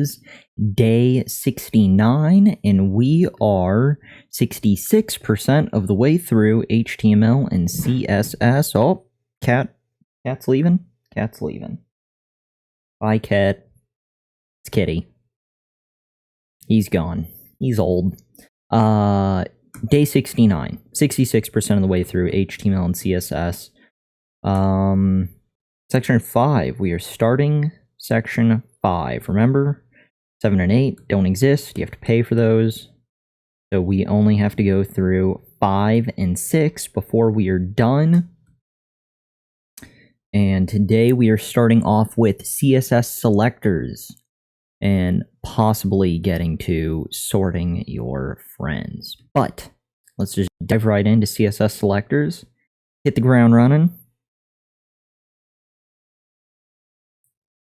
is day 69, and we are 66% of the way through HTML and CSS. Oh, cat's leaving. Cat's leaving. Bye, cat. It's Kitty. He's gone. He's old. Day 69. 66% of the way through HTML and CSS. Section 5. We are starting section 5. Remember, 7 and 8 don't exist. You have to pay for those. So we only have to go through 5 and 6 before we are done. And today we are starting off with CSS selectors and possibly getting to sorting your friends. But let's just dive right into CSS selectors. Hit the ground running.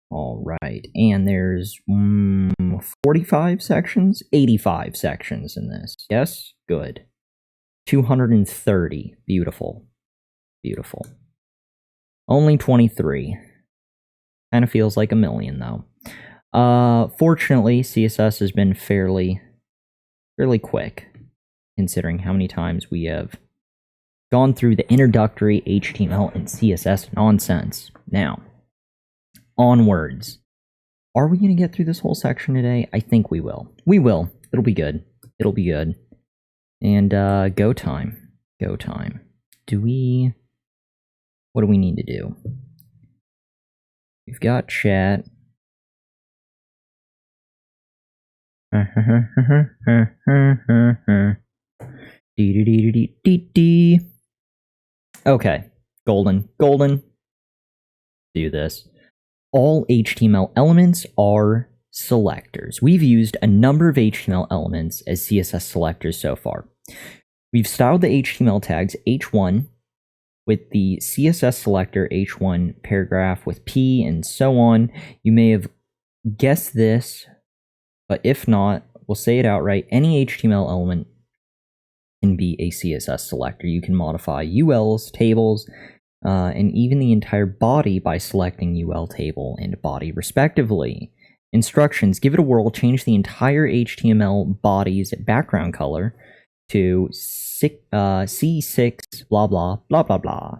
All right, and there's 45 sections, 85 sections in this. Yes, good. 230, beautiful, beautiful. Only 23. Kind of feels like a million though. Fortunately, CSS has been fairly quick, considering how many times we have gone through the introductory HTML and CSS nonsense. Now, onwards. Are we going to get through this whole section today? I think we will. We will. It'll be good. It'll be good. And go time. Go time. What do we need to do? We've got chat. Okay. Golden. Do this. All HTML elements are selectors. We've used a number of HTML elements as CSS selectors so far. We've styled the HTML tags h1 with the CSS selector h1 paragraph with p and so on. You may have guessed this, but if not, we'll say it outright. Any HTML element can be a CSS selector. You can modify ULs, tables, and even the entire body by selecting UL table and body respectively. Instructions: give it a whirl, change the entire HTML body's background color to C6 blah blah blah blah blah.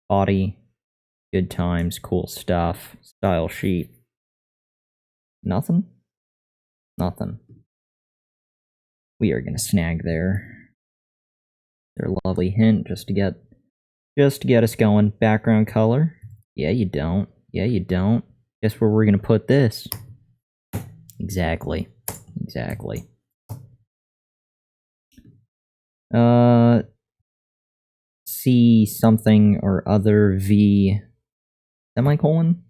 Body, good times, cool stuff, style sheet. Nothing? Nothing. We are gonna snag their lovely hint just to get us going. Background color. Yeah, you don't. Yeah, you don't. Guess where we're gonna put this? Exactly. C something or other V semicolon.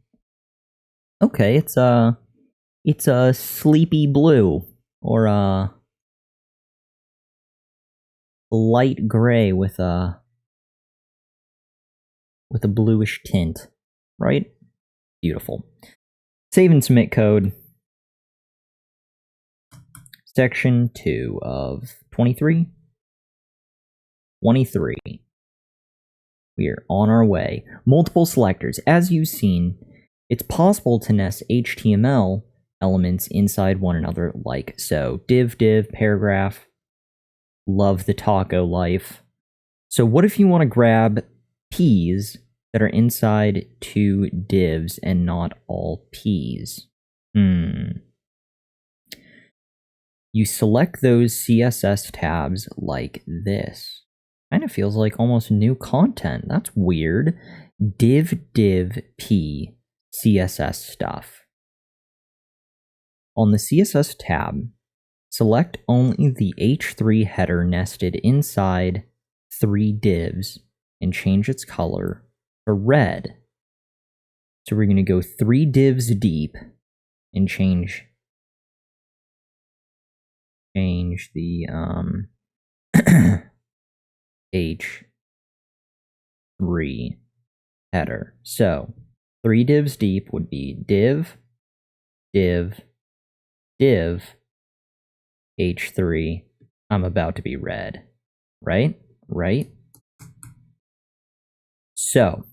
Okay, it's a sleepy blue or a light gray with a bluish tint, right? Beautiful. Save and submit code. Section 2 of 23. 23. We are on our way. Multiple selectors. As you've seen, it's possible to nest HTML elements inside one another like so. Div, paragraph. Love the taco life. So what if you want to grab P's that are inside two divs and not all P's? You select those CSS tabs like this. Kind of feels like almost new content. That's weird. Div P CSS stuff. On the CSS tab, select only the H3 header nested inside 3 divs and change its color to red. So we're going to go 3 divs deep and change the H3 header. So 3 divs deep would be div H3. I'm about to be red, right? So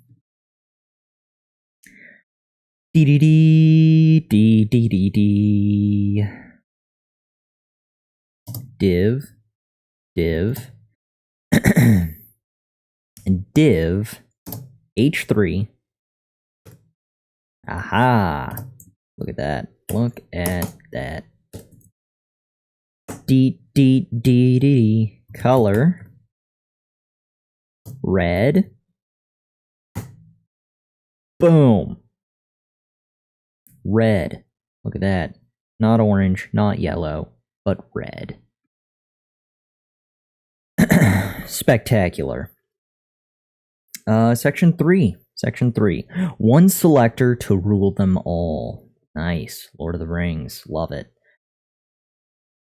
div, and div h3. Aha! Look at that. Look at that. Color red. Boom. Red. Look at that. Not orange, not yellow, but red. Spectacular. Section 3. Section 3. One selector to rule them all. Nice. Lord of the Rings. Love it.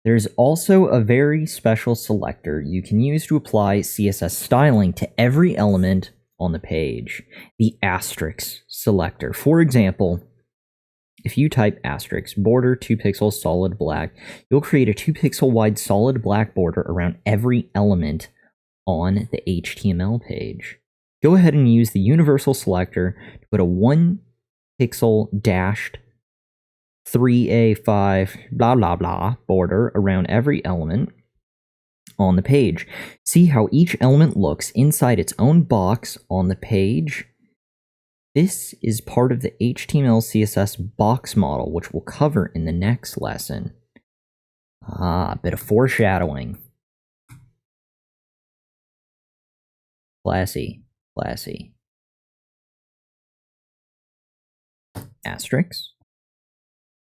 There's also a very special selector you can use to apply CSS styling to every element on the page. The asterisk selector. For example, if you type asterisk border 2 pixels solid black, you'll create a 2 pixel wide solid black border around every element on the HTML page. Go ahead and use the universal selector to put a 1 pixel dashed 3A5 blah blah blah border around every element on the page. See how each element looks inside its own box on the page? This is part of the HTML CSS box model, which we'll cover in the next lesson. A bit of foreshadowing. Classy. Classy. Asterisk.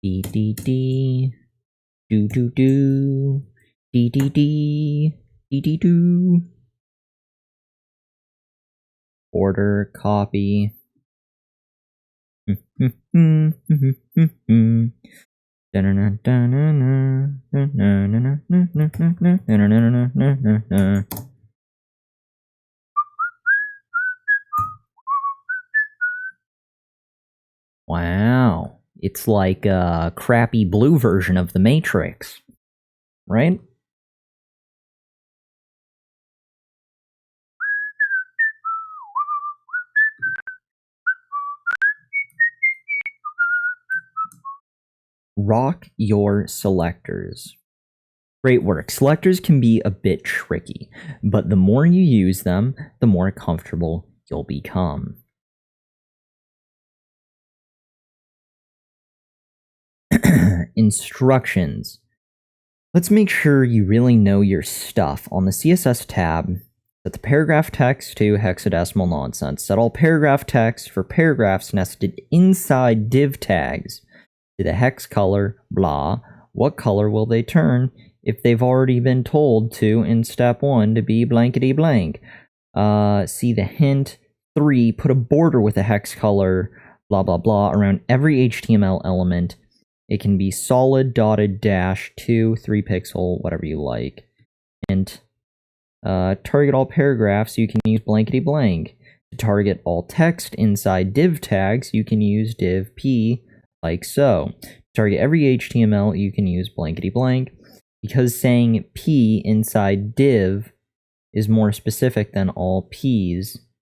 D do do. Order copy. Wow. It's like a crappy blue version of the Matrix, right? Rock your selectors. Great work. Selectors can be a bit tricky, but the more you use them, the more comfortable you'll become. Instructions. Let's make sure you really know your stuff. On the CSS tab, set the paragraph text to hexadecimal nonsense. Set all paragraph text for paragraphs nested inside div tags to the hex color, blah. What color will they turn if they've already been told to in step 1 to be blankety blank? See the hint. 3, put a border with a hex color, blah blah blah, around every HTML element. It can be solid, dotted, dash, 2, 3 pixel, whatever you like. And target all paragraphs, you can use blankety blank. To target all text inside div tags, you can use div p, like so. To target every HTML, you can use blankety blank. Because saying p inside div is more specific than all p's,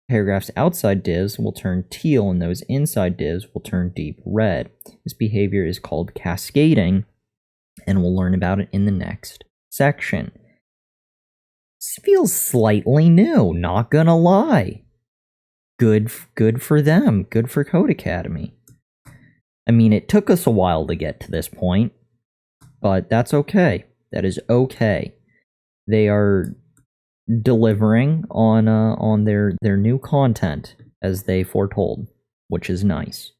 paragraphs outside divs will turn teal and those inside divs will turn deep red. This behavior is called cascading, and we'll learn about it in the next section. This feels slightly new, not gonna lie. Good for them, good for Codecademy. I mean, it took us a while to get to this point, but that's okay. That is okay. They are delivering on their new content as they foretold, which is nice.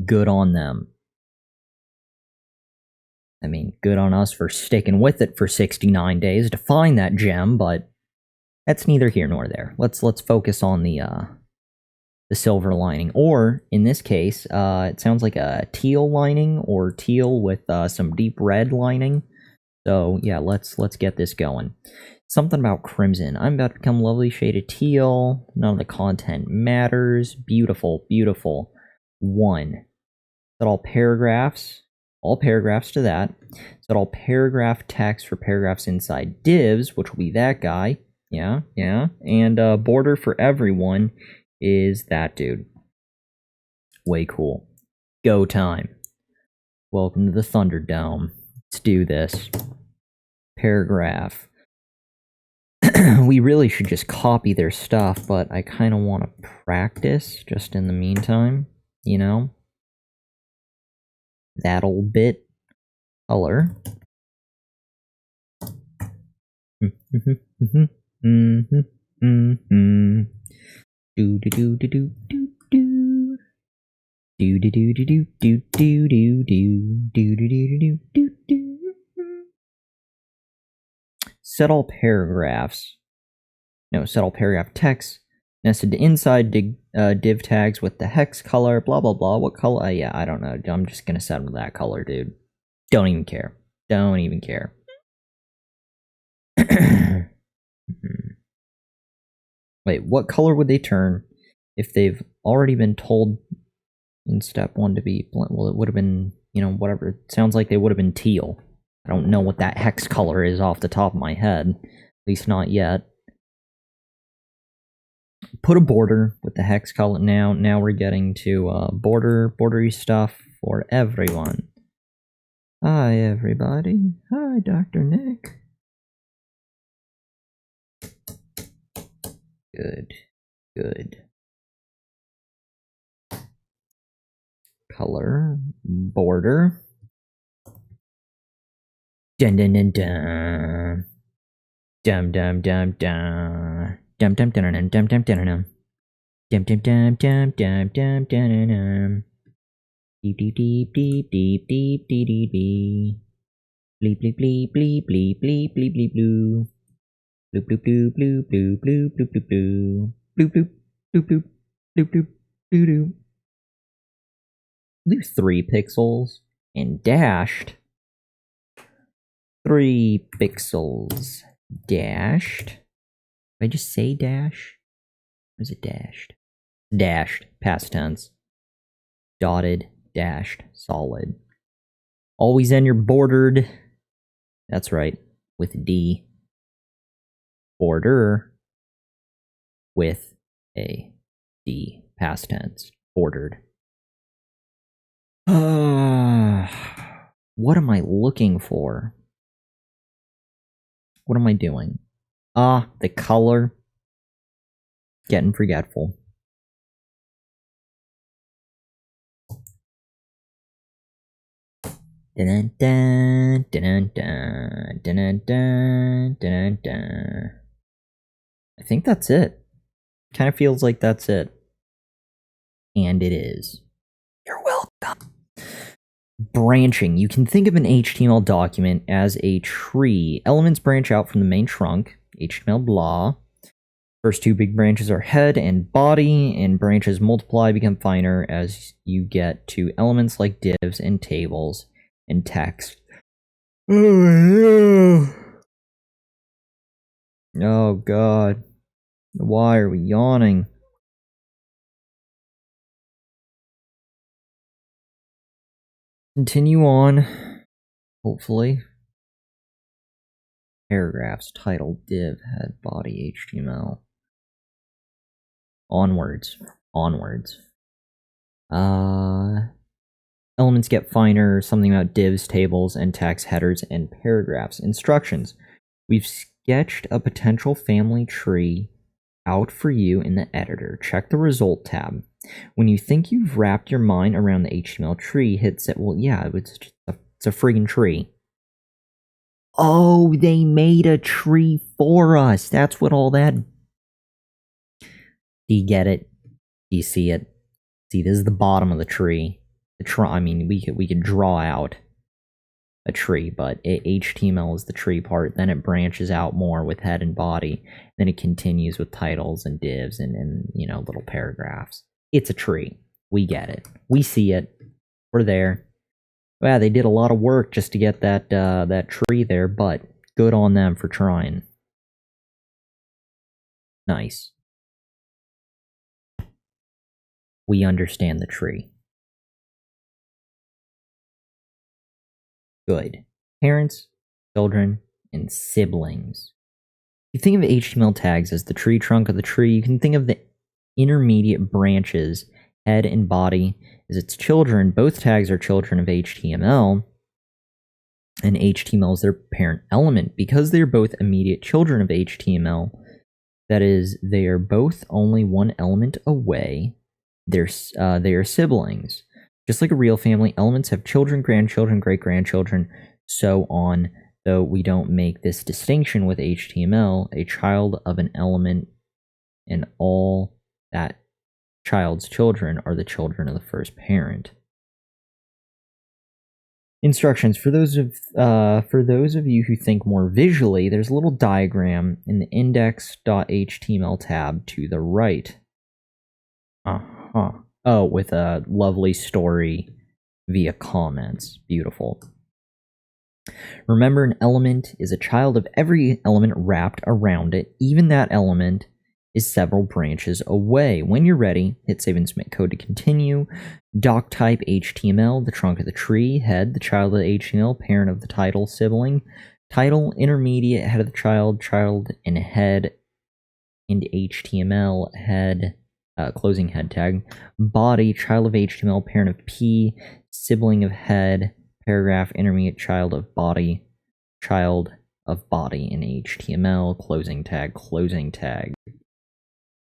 Good on them. I mean, good on us for sticking with it for 69 days to find that gem, but that's neither here nor there. Let's focus on the silver lining, or in this case, it sounds like a teal lining or teal with some deep red lining. So yeah, let's get this going. Something about crimson. I'm about to become lovely shaded teal. None of the content matters. Beautiful, beautiful. 1. Set all paragraphs to that. Set all paragraph text for paragraphs inside divs, which will be that guy. Yeah. And border for everyone is that dude. Way cool. Go time. Welcome to the Thunderdome. Let's do this. Paragraph. We really should just copy their stuff, but I kind of want to practice just in the meantime, you know? That old bit. Color. Do do do do do do do. Do do do do do do do do do do do do do. Set all paragraphs. No, set all paragraph text nested inside div tags with the hex color. Blah blah blah. What color? Yeah, I don't know. I'm just gonna set them to that color, dude. Don't even care. Don't even care. Wait, what color would they turn if they've already been told in step 1 to be blunt? Well, it would have been, you know, whatever. It sounds like they would have been teal. I don't know what that hex color is off the top of my head. At least not yet. Put a border with the hex color. Now we're getting to bordery stuff for everyone. Hi, everybody. Hi, Dr. Nick. Good. Color, border. Dun dun dun dun. Dum dum dum dum. Dum dum dum dum dum dum dum. Dum dum dum dum dum dum dum. Deep deep deep deep deep deep deep deep deep. Bleep bleep bleep bleep bleep bleep bleep bleep blue. Bloop bloop bloop bloop bloop bloop bloop bloop bloop. Bloop bloop bloop bloop bloop bloop doo doo. Leave 3 pixels and dashed. 3 pixels dashed. Did I just say dash? Or is it dashed? Dashed, past tense. Dotted, dashed, solid. Always end your bordered. That's right, with D. Border with a D, past tense, bordered. What am I looking for? What am I doing? The color. Getting forgetful. Dun dun dun dun dun dun dun dun. I think that's it. Kind of feels like that's it. And it is. You're welcome. Branching. You can think of an HTML document as a tree. Elements branch out from the main trunk. HTML blah. First 2 big branches are head and body, and branches multiply, become finer as you get to elements like divs and tables and text. Oh god. Why are we yawning? Continue on. Hopefully. Paragraphs, title, div, head, body, HTML. Onwards. Elements get finer, something about divs, tables, and text, headers, and paragraphs. Instructions. We've sketched a potential family tree out for you in the editor. Check the result tab. When you think you've wrapped your mind around the HTML tree, hit set. Well, yeah, it's a friggin' tree. Oh, they made a tree for us. That's what all that. Do you get it? Do you see it? See, this is the bottom of the tree. I mean, we could draw out a tree, but HTML is the tree part. Then it branches out more with head and body. Then it continues with titles and divs and you know, little paragraphs. It's a tree. We get it. We see it. We're there. Wow, they did a lot of work just to get that tree there, but good on them for trying. Nice. We understand the tree. Good. Parents, children, and siblings. If you think of HTML tags as the tree trunk of the tree, you can think of the intermediate branches head and body is its children. Both tags are children of HTML, and HTML is their parent element. Because they're both immediate children of HTML, that is, they are both only one element away, they are siblings. Just like a real family, elements have children, grandchildren, great-grandchildren, so on, though we don't make this distinction with HTML. A child of an element and all that child's children are the children of the first parent. Instructions for those of you who think more visually, there's a little diagram in the index.html tab to the right. Oh, with a lovely story via comments. Beautiful. Remember, an element is a child of every element wrapped around it. Even that element is several branches away. When you're ready, hit save and submit code to continue. Doc type HTML, the trunk of the tree. Head, the child of the HTML, parent of the title, sibling. Title, intermediate, head of the child, child and head, into HTML, head, closing head tag. Body, child of HTML, parent of P, sibling of head, paragraph, intermediate, child of body, child of body in HTML, closing tag, closing tag.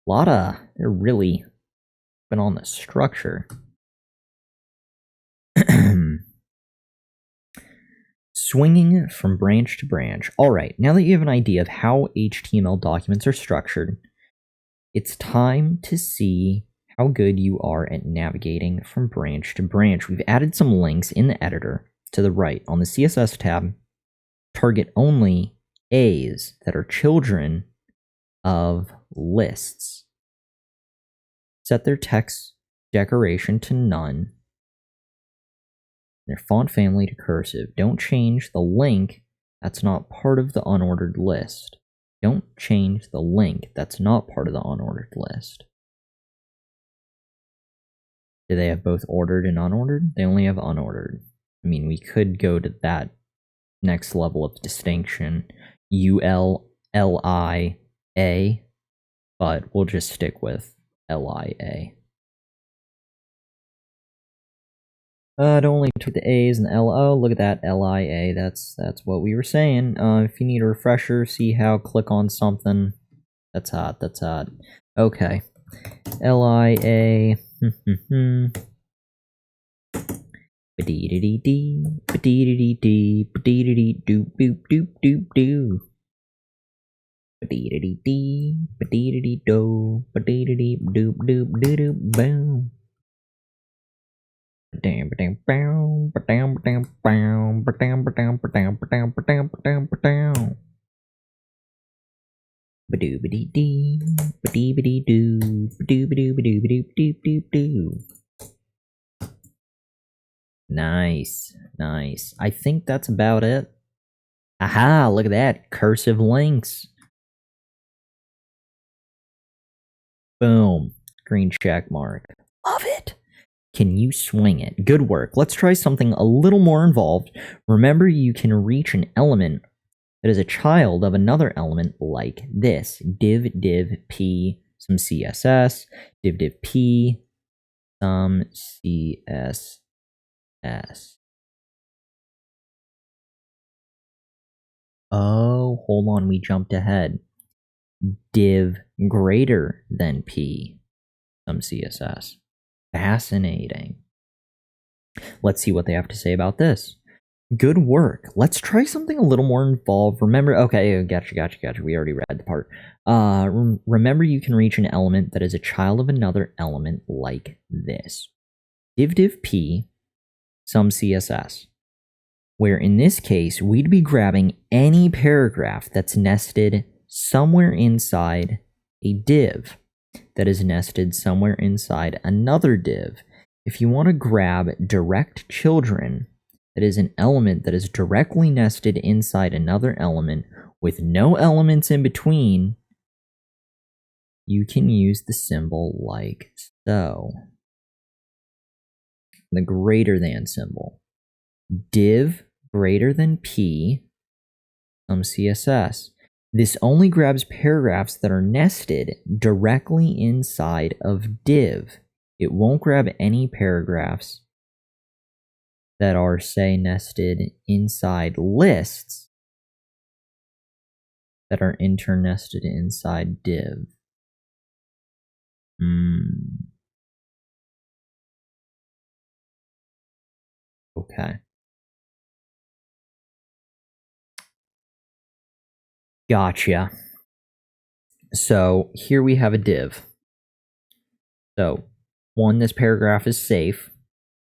They're really been on the structure. Swinging from branch to branch. All right, now that you have an idea of how HTML documents are structured, it's time to see how good you are at navigating from branch to branch. We've added some links in the editor to the right. On the CSS tab, target only A's that are children of lists. Set their text decoration to none. Their font family to cursive. Don't change the link that's not part of the unordered list. Don't change the link that's not part of the unordered list. Do they have both ordered and unordered? They only have unordered. I mean, we could go to that next level of distinction. ULLIA, but we'll just stick with LIA. It only took the A's and the L. Oh, look at that, LIA. That's what we were saying. If you need a refresher, see how click on something. That's hot. That's hot. Okay. LIA. Ba-dee-dee-dee-dee. Ba-dee-dee-dee-dee. Ba-dee-dee-dee-doop doop doop doop doo. Ba-dee-dee-dee-dee. Ba-dee-dee-dee-do. Ba-dee-dee-dee-doop doop doop doop boom. Ba-dam ba-dam bow. Ba-dam ba-dam bow. Ba-dam ba-dam ba-dam ba-dam ba-dam ba-dam ba-dam. Ba-doo-ba-dee-dee. Ba-dee-ba-dee-doo. Ba-doo-ba-doo-ba-doo-ba-doop doop doop doo. Nice, nice. I think that's about it. Aha, look at that. Cursive links. Boom. Green check mark. Love it. Can you swing it? Good work. Let's try something a little more involved. Remember, you can reach an element that is a child of another element like this. Div p, some CSS. Div p, some CSS. Oh, hold on, we jumped ahead. Div greater than p, some CSS. Fascinating. Let's see what they have to say about this. Good work. Let's try something a little more involved. Remember, okay, gotcha. We already read the part. Remember, you can reach an element that is a child of another element like this. Div p, some CSS. Where in this case, we'd be grabbing any paragraph that's nested somewhere inside a div that is nested somewhere inside another div. If you want to grab direct children, that is an element that is directly nested inside another element with no elements in between, you can use the symbol like so. The greater than symbol. Div greater than p, some CSS. This only grabs paragraphs that are nested directly inside of div. It won't grab any paragraphs that are, say, nested inside lists that are internested inside div. Okay. Gotcha. So here we have a div. So, one, this paragraph is safe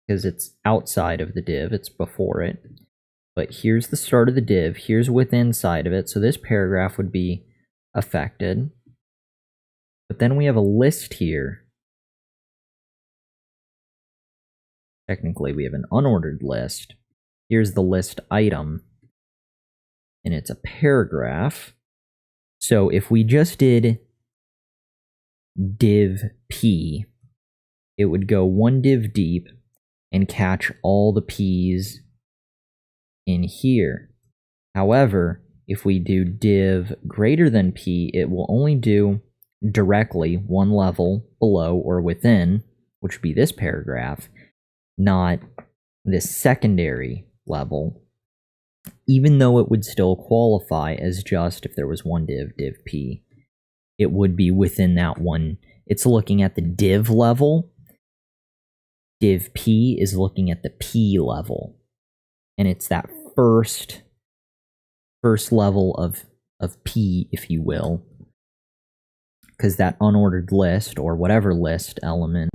because it's outside of the div, it's before it. But here's the start of the div, here's what's inside of it, so this paragraph would be affected. But then we have a list here. Technically, we have an unordered list. Here's the list item, and it's a paragraph. So if we just did div p, it would go one div deep and catch all the p's in here. However, if we do div greater than p, it will only do directly one level below or within, which would be this paragraph, not this secondary level, even though it would still qualify as just if there was one div p. It would be within that one. It's looking at the div level. Div p is looking at the p level. And it's that first level of p, if you will. Because that unordered list, or whatever list element,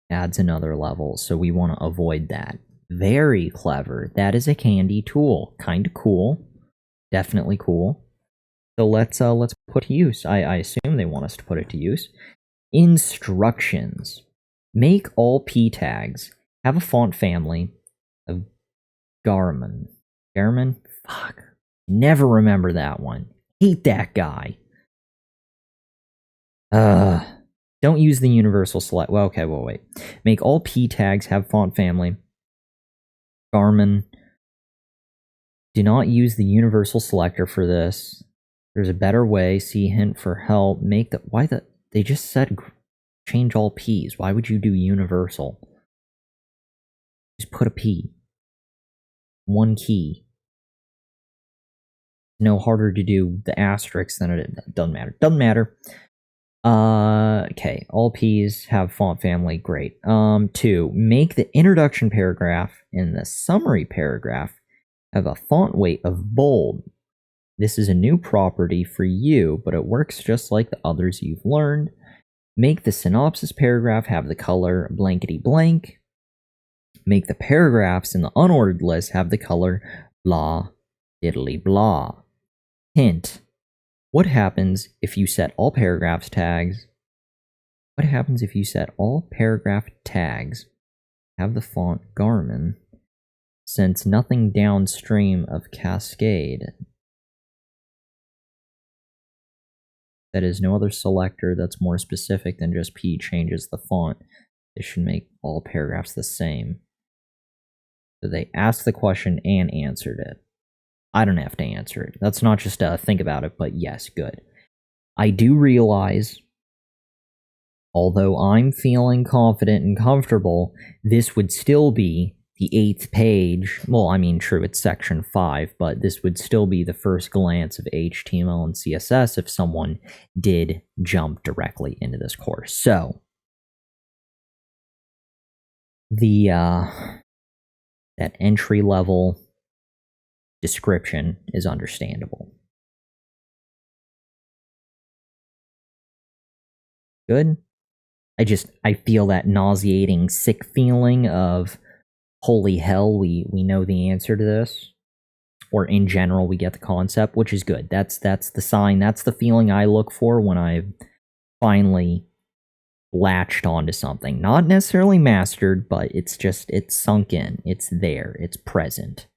adds another level. So we want to avoid that. Very clever. That is a handy tool. Kind of cool. Definitely cool. So let's put to use. I assume they want us to put it to use. Instructions. Make all p tags have a font family of Garmin. Garmin? Fuck. Never remember that one. Hate that guy. Don't use the universal select. Well, okay, well, wait. Make all p tags have font family Garmin. Do not use the universal selector for this. There's a better way. See hint for help. Make the they just said change all p's. Why would you do universal? Just put a p. One key. No harder to do the asterisk than it doesn't matter. Doesn't matter. Okay, all p's have font family. Great. 2, make the introduction paragraph and the summary paragraph have a font weight of bold. This is a new property for you, but it works just like the others you've learned. Make the synopsis paragraph have the color blankety blank. Make the paragraphs in the unordered list have the color blah diddly blah. Hint. What happens if you set all paragraphs tags? What happens if you set all paragraph tags have the font Garmin, since nothing downstream of Cascade? That is, no other selector that's more specific than just P changes the font. This should make all paragraphs the same. So they asked the question and answered it. I don't have to answer it. That's not just think about it, but yes, good. I do realize, although I'm feeling confident and comfortable, this would still be the 8th page. Well, I mean, true, it's section 5, but this would still be the first glance of HTML and CSS if someone did jump directly into this course. So, the that entry-level description is understandable. Good. I feel that nauseating, sick feeling of, holy hell, we know the answer to this. Or in general, we get the concept, which is good. That's the sign, that's the feeling I look for when I've finally latched onto something. Not necessarily mastered, but it's sunk in. It's there. It's present.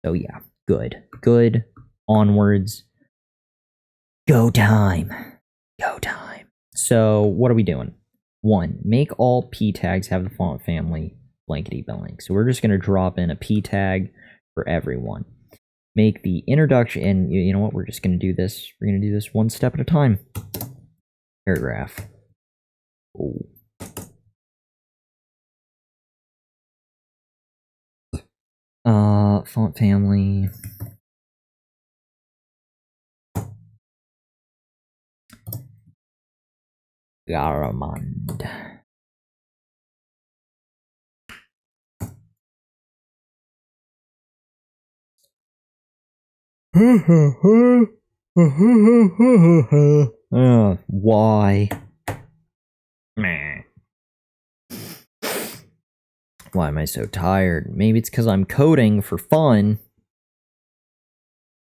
So yeah, good. Good. Onwards. Go time. Go time. So what are we doing? 1, make all p tags have the font family blankety blank. So we're just going to drop in a p tag for everyone. Make the introduction, and you know what? We're just going to do this. We're going to do this one step at a time. Paragraph. Oh, Font family. Garamond. Why? Meh. Why am I so tired? Maybe it's because I'm coding for fun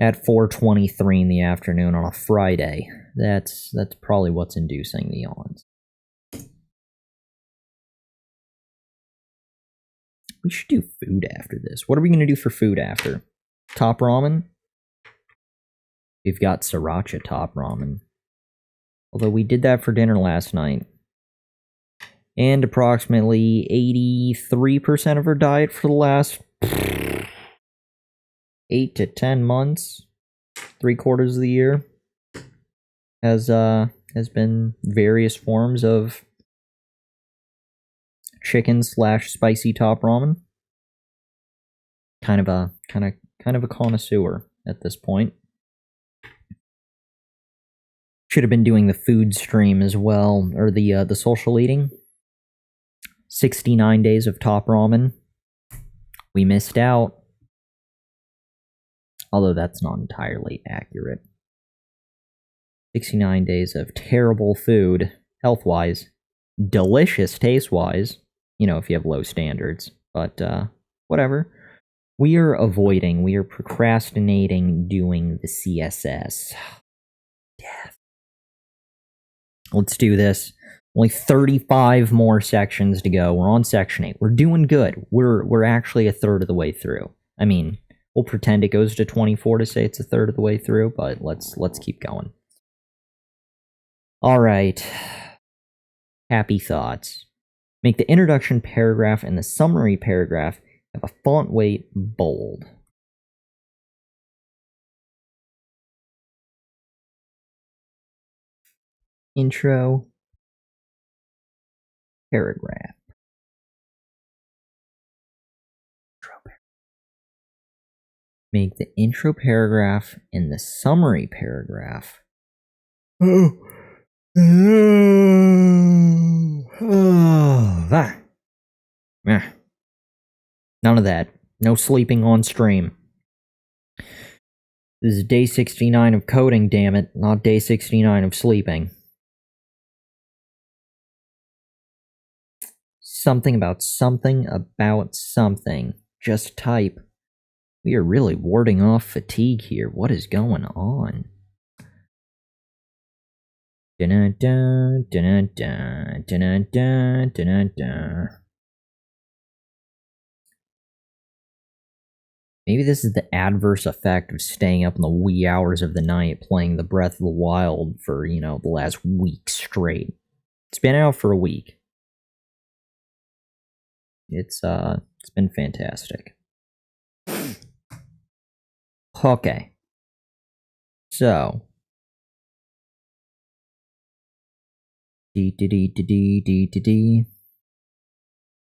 at 4:23 in the afternoon on a Friday. That's probably what's inducing the yawns. We should do food after this. What are we going to do for food after? Top ramen? We've got sriracha top ramen. Although we did that for dinner last night. And approximately 83% of our diet for the last 8 to 10 months, 3/4 of the year, has been various forms of chicken/spicy top ramen. Kind of a connoisseur at this point. Should have been doing the food stream as well, or the social eating. 69 days of top ramen. We missed out. Although that's not entirely accurate. 69 days of terrible food, health-wise, delicious taste-wise, you know, if you have low standards, but whatever. We are procrastinating doing the CSS. Death. Let's do this. Only 35 more sections to go. We're on section 8. We're doing good. We're actually a third of the way through. I mean, we'll pretend it goes to 24 to say it's a third of the way through, but let's keep going. All right. Happy thoughts. Make the introduction paragraph and the summary paragraph have a font weight bold. Intro paragraph. Make the intro paragraph and the summary paragraph. None of that. No sleeping on stream. This is day 69 of coding, damn it, not day 69 of sleeping. Something about something about something. Just type. We are really warding off fatigue here. What is going on? Dun-dun-dun, dun-dun-dun, dun-dun-dun, dun-dun-dun. Maybe this is the adverse effect of staying up in the wee hours of the night playing the Breath of the Wild for, you know, the last week straight. It's been out for a week. It's been fantastic. Okay. So. D-D-D-D-D-D-D-D.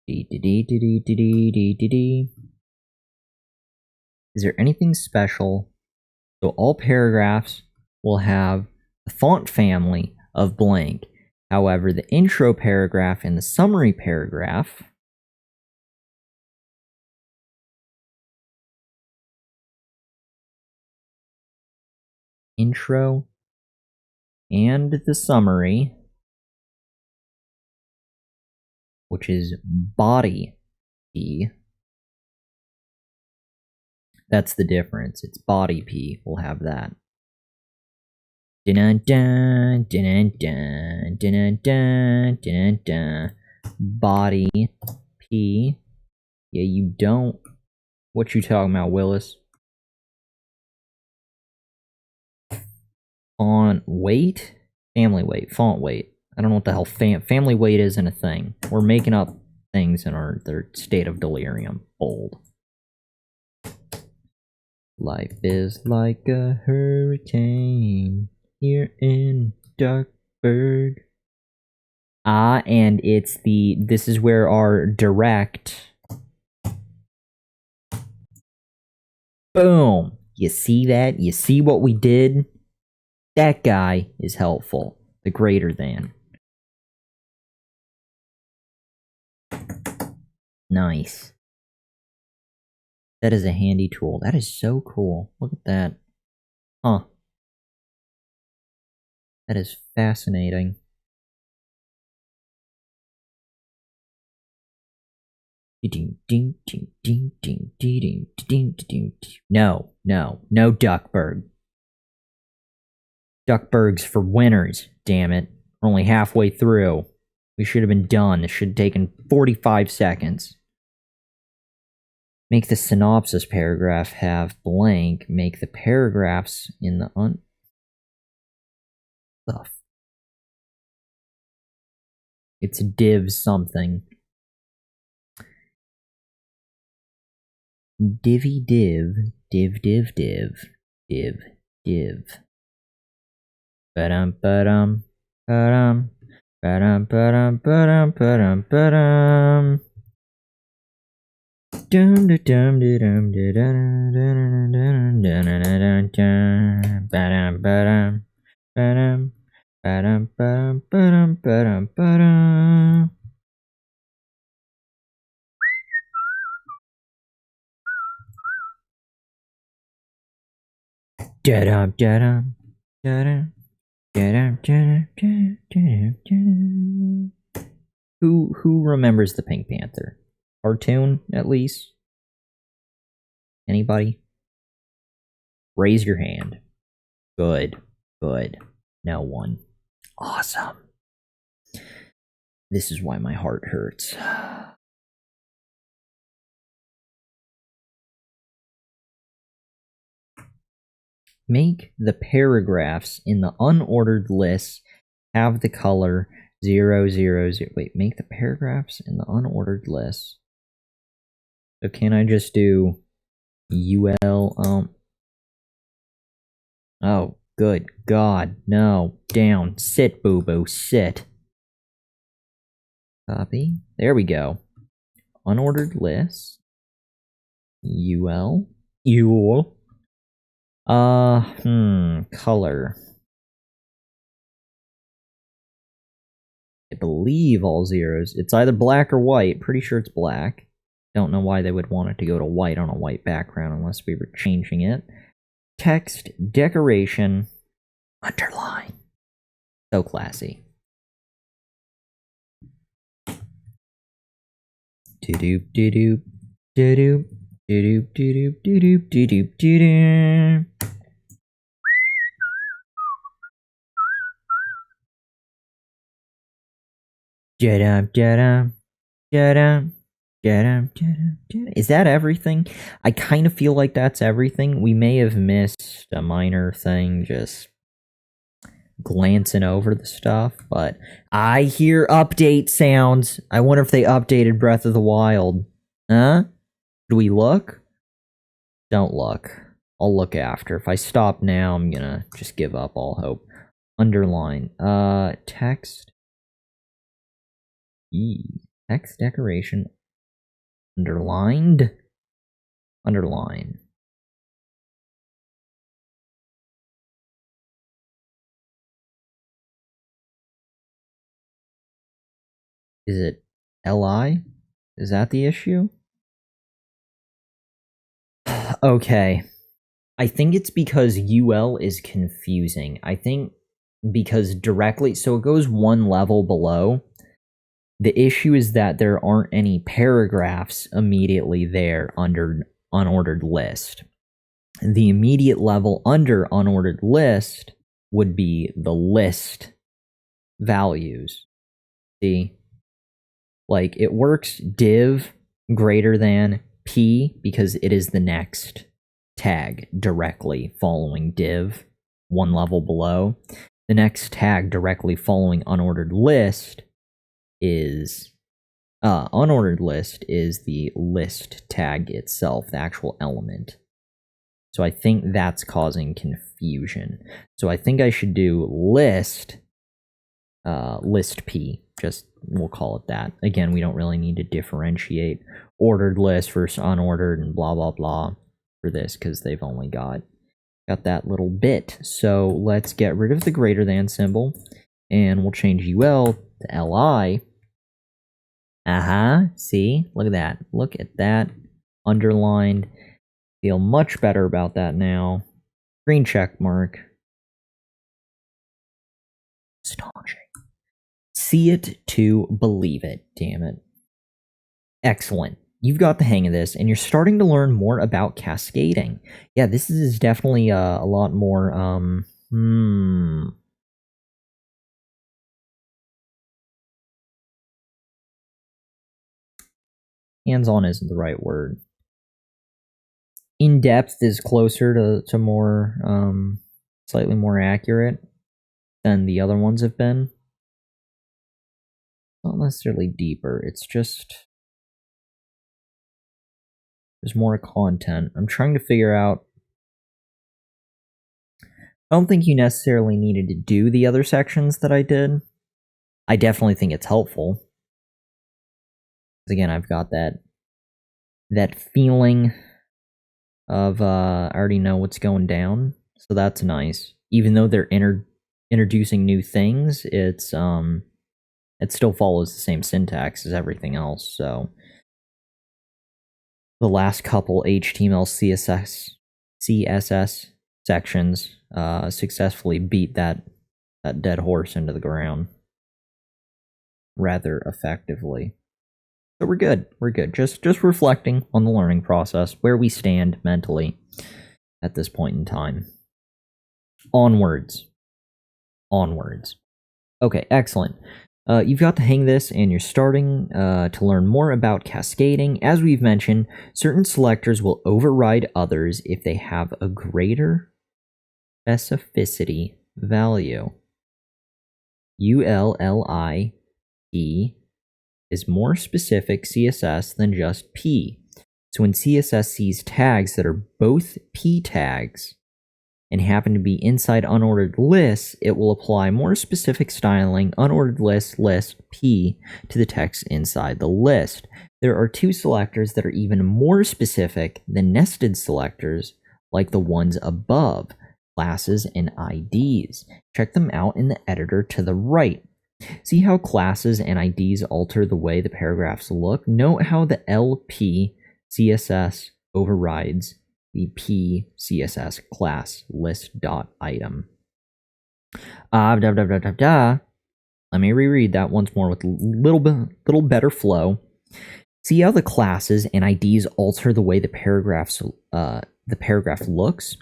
D-D-D-D-D-D-D-D-D. Is there anything special? So all paragraphs will have the font family of blank. However, the intro paragraph and the summary paragraph intro and the summary, which is body P. That's the difference. It's body P. We'll have that. Dun-dun-dun, dun-dun-dun, dun-dun-dun, dun-dun-dun. Body P. Yeah, you don't. What you talking about, Willis? Font weight? Family weight. Font weight. I don't know what the hell family weight isn't a thing. We're making up things in their state of delirium. Bold. Life is like a hurricane here in Darkburg. And this is where our direct Boom. You see that? You see what we did? That guy is helpful. The greater than. Nice. That is a handy tool. That is so cool. Look at that. Huh. That is fascinating. No, Duckburg. Duckburg's for winners, damn it. We're only halfway through. We should have been done. This should have taken 45 seconds. Make the synopsis paragraph have blank. Make the paragraphs in the It's div something. Divvy div. Div. Ba-dum. Who remembers the Pink Panther? Cartoon, at least? Anybody? Raise your hand. Good. No one. Awesome. This is why my heart hurts. Make the paragraphs in the unordered list have the color 0, 0, 0. Wait, make the paragraphs in the unordered list. So can I just do UL? Oh, good God, no. Down. Sit, boo-boo, sit. Copy. There we go. Unordered list. UL. Color. I believe all zeros. It's either black or white. Pretty sure it's black. Don't know why they would want it to go to white on a white background unless we were changing it. Text, decoration, underline. So classy. Do-doop, do-doop, do-doop, do-doop, do-doop, do-doop, do-doop, do-doop. Is that everything? I kind of feel like that's everything. We may have missed a minor thing, just glancing over the stuff, but I hear update sounds. I wonder if they updated Breath of the Wild. Huh? Do we look? Don't look. I'll look after. If I stop now, I'm gonna just give up all hope. Underline. Text. Text decoration. Underlined. Underline. Is it LI? Is that the issue? Okay. I think it's because UL is confusing. I think because directly, so it goes one level below. The issue is that there aren't any paragraphs immediately there under unordered list. The immediate level under unordered list would be the list values. See? Like, it works div greater than P because it is the next tag directly following div, one level below. The next tag directly following unordered list is unordered list is the list tag itself, the actual element. So I think that's causing confusion. So I think I should do list P. Just we'll call it that. Again, we don't really need to differentiate ordered list versus unordered and blah blah blah. for this because they've only got that little bit. So let's get rid of the greater than symbol, and we'll change UL to LI. See? Look at that. Look at that. Underlined. Feel much better about that now. Green check mark. Astonishing. See it to believe it, damn it. Excellent. You've got the hang of this, and you're starting to learn more about cascading. Yeah, this is definitely a lot more, hands-on isn't the right word. In-depth is closer to more, slightly more accurate than the other ones have been. Not necessarily deeper, it's just there's more content. I'm trying to figure out. I don't think you necessarily needed to do the other sections that I did. I definitely think it's helpful. Because again, I've got that feeling of I already know what's going down, so that's nice. Even though they're introducing new things, it's it still follows the same syntax as everything else. So the last couple HTML, CSS sections successfully beat that dead horse into the ground rather effectively. So we're good. We're good. Just reflecting on the learning process, where we stand mentally at this point in time. Onwards. Okay, excellent. You've got the hang of this, and you're starting to learn more about cascading. As we've mentioned, certain selectors will override others if they have a greater specificity value. ULLI is more specific CSS than just P. So when CSS sees tags that are both P tags and happen to be inside unordered lists, it will apply more specific styling, unordered list P, to the text inside the list. There are two selectors that are even more specific than nested selectors, like the ones above, classes and IDs. Check them out in the editor to the right. See how classes and IDs alter the way the paragraphs look? Note how the LP CSS overrides the P CSS class list.item. Let me reread that once more with a little better flow. See how the classes and IDs alter the way the paragraph looks?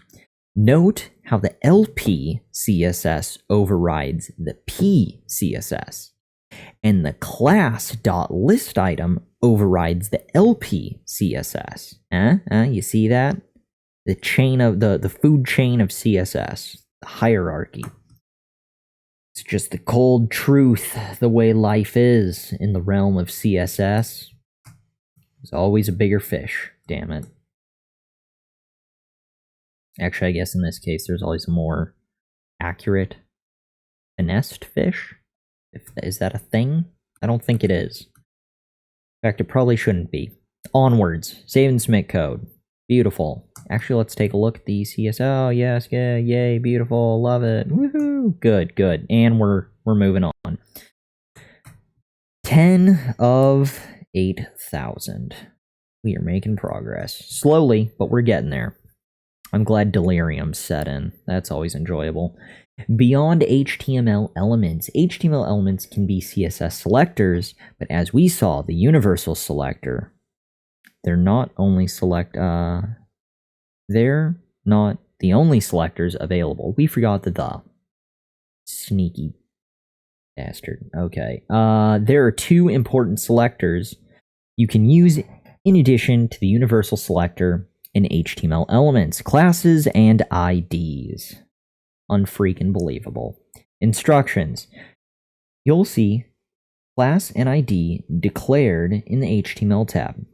Note how the LP CSS overrides the P CSS, and the class.listItem overrides the LP CSS. You see that? The chain of the food chain of CSS, the hierarchy. It's just the cold truth, the way life is in the realm of CSS. There's always a bigger fish, damn it. Actually, I guess in this case, there's always a more accurate finessed fish. Is that a thing? I don't think it is. In fact, it probably shouldn't be. Onwards. Save and submit code. Beautiful. Actually, let's take a look at the CSS. Oh, yes, yeah, yay, beautiful, love it. Woohoo! Good, good. And we're moving on. 10 of 8,000. We are making progress. Slowly, but we're getting there. I'm glad delirium set in. That's always enjoyable. Beyond HTML elements can be CSS selectors, but as we saw, the universal selector, they're not the only selectors available. We forgot the. Sneaky bastard. Okay. There are two important selectors you can use in addition to the universal selector in HTML elements: classes and IDs. Unfreaking believable. Instructions. You'll see class and ID declared in the HTML tab.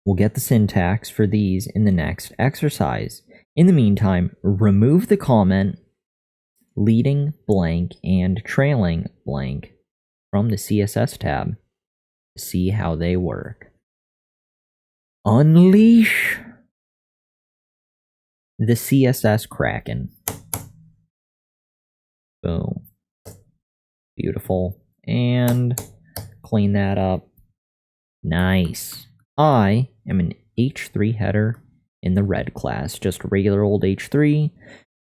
We'll get the syntax for these in the next exercise. In the meantime, remove the comment leading blank and trailing blank from the CSS tab to see how they work. Unleash the CSS Kraken. Boom. Beautiful. And clean that up. Nice. I am an H3 header in the red class. Just a regular old H3.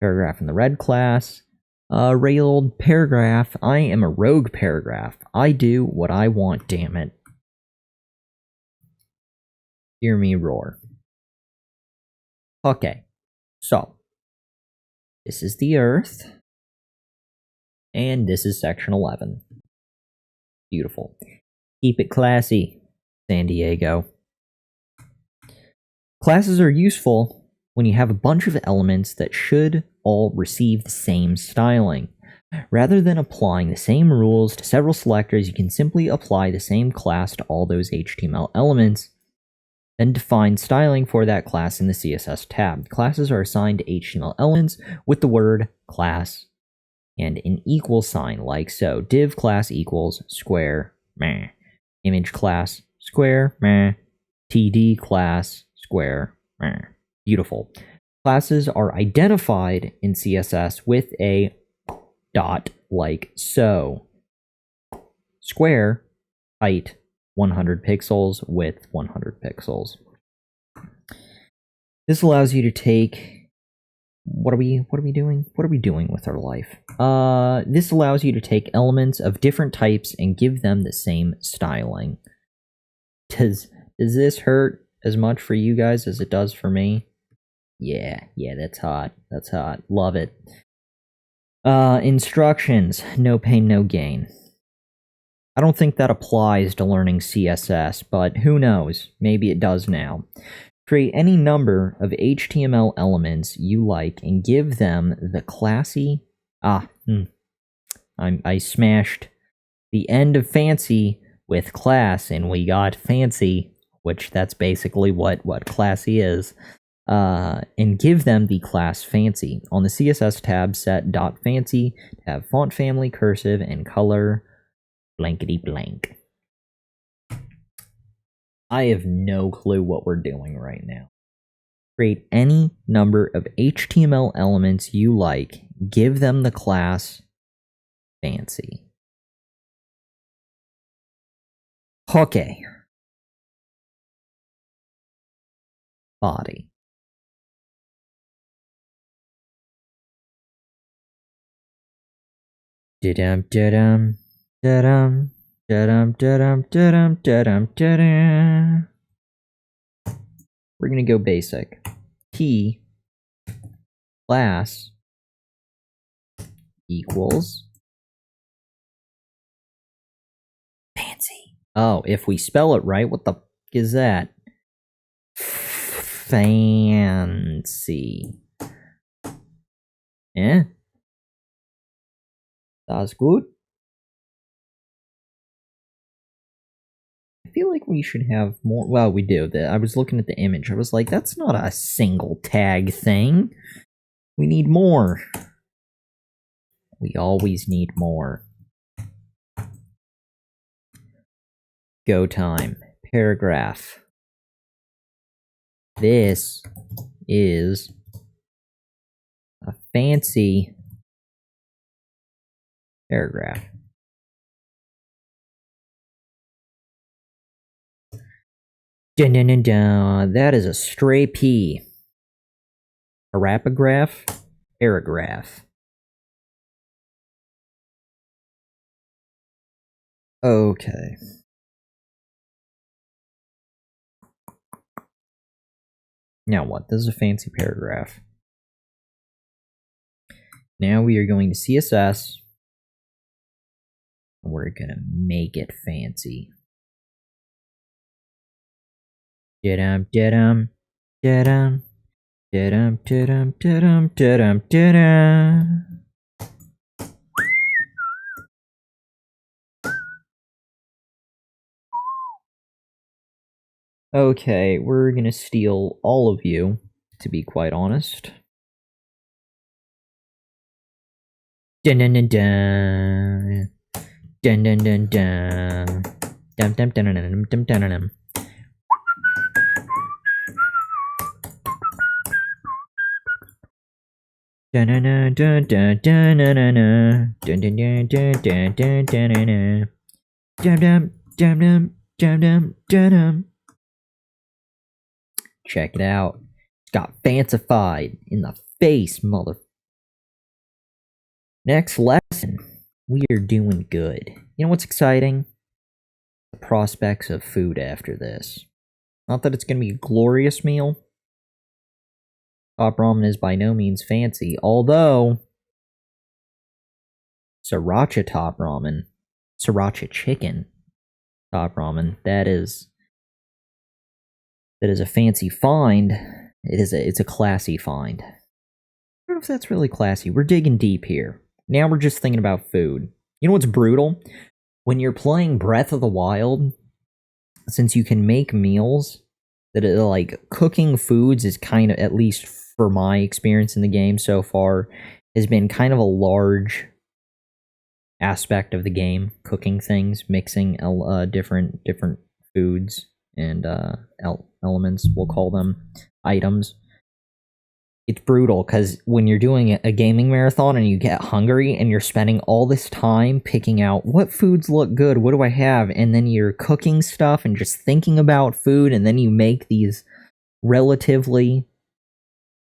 Paragraph in the red class. Regular old paragraph. I am a rogue paragraph. I do what I want, damn it. Hear me roar. Okay. So. This is the Earth. And this is section 11. Beautiful. Keep it classy, San Diego. Classes are useful when you have a bunch of elements that should all receive the same styling. Rather than applying the same rules to several selectors, you can simply apply the same class to all those HTML elements, then define styling for that class in the CSS tab. Classes are assigned to HTML elements with the word class and an equal sign, like so. Div class equals square, meh. Image class, square, meh. TD class, square, meh. Beautiful. Classes are identified in CSS with a dot, like so. Square, height, 100 pixels, width, 100 pixels. This allows you to take... What are we doing? What are we doing with our life? This allows you to take elements of different types and give them the same styling. Does this hurt as much for you guys as it does for me? Yeah, that's hot. That's hot. Love it. Instructions. No pain, no gain. I don't think that applies to learning CSS, but who knows? Maybe it does now. Create any number of HTML elements you like and give them the classy... I smashed the end of fancy with class, and we got fancy, which that's basically what classy is. And give them the class fancy. On the CSS tab, set .fancy to have font family, cursive, and color blankety blank. I have no clue what we're doing right now. Create any number of HTML elements you like. Give them the class fancy. Okay. Body. Da-dum, da-dum, da-dum. Da-dum, da-dum, da-dum, da-dum, da-dum. We're gonna go basic. T class equals fancy. Oh, if we spell it right, what the f is that? Fancy. Yeah? That's good. I feel like we should have more. Well, we do. I was looking at the image. I was like, that's not a single tag thing. We need more. We always need more. Go time. Paragraph. This is a fancy paragraph. Dun, dun, dun, dun. That is a stray P. Paragraph. Paragraph. Okay. Now what? This is a fancy paragraph. Now we are going to CSS. We're gonna make it fancy. Da-dum, da-dum, da-dum, da-dum, da-dum, da-dum, da-dum, da-dum. Okay, we're gonna steal all of you, to be quite honest. Dun dun dun dun. Dun dun dun dun. Dum dum dun dun dun dum dun dun. Check it out. It's got fancified in the face, mother. Next lesson. We are doing good. You know what's exciting? The prospects of food after this. Not that it's going to be a glorious meal. Top ramen is by no means fancy, although sriracha top ramen, sriracha chicken top ramen, that is a fancy find. It's a classy find. I don't know if that's really classy. We're digging deep here. Now we're just thinking about food. You know what's brutal? When you're playing Breath of the Wild, since you can make meals, that like cooking foods is kind of, at least for my experience in the game so far, has been kind of a large aspect of the game. Cooking things, mixing different foods and elements, we'll call them items. It's brutal because when you're doing a gaming marathon and you get hungry and you're spending all this time picking out what foods look good, what do I have, and then you're cooking stuff and just thinking about food, and then you make these relatively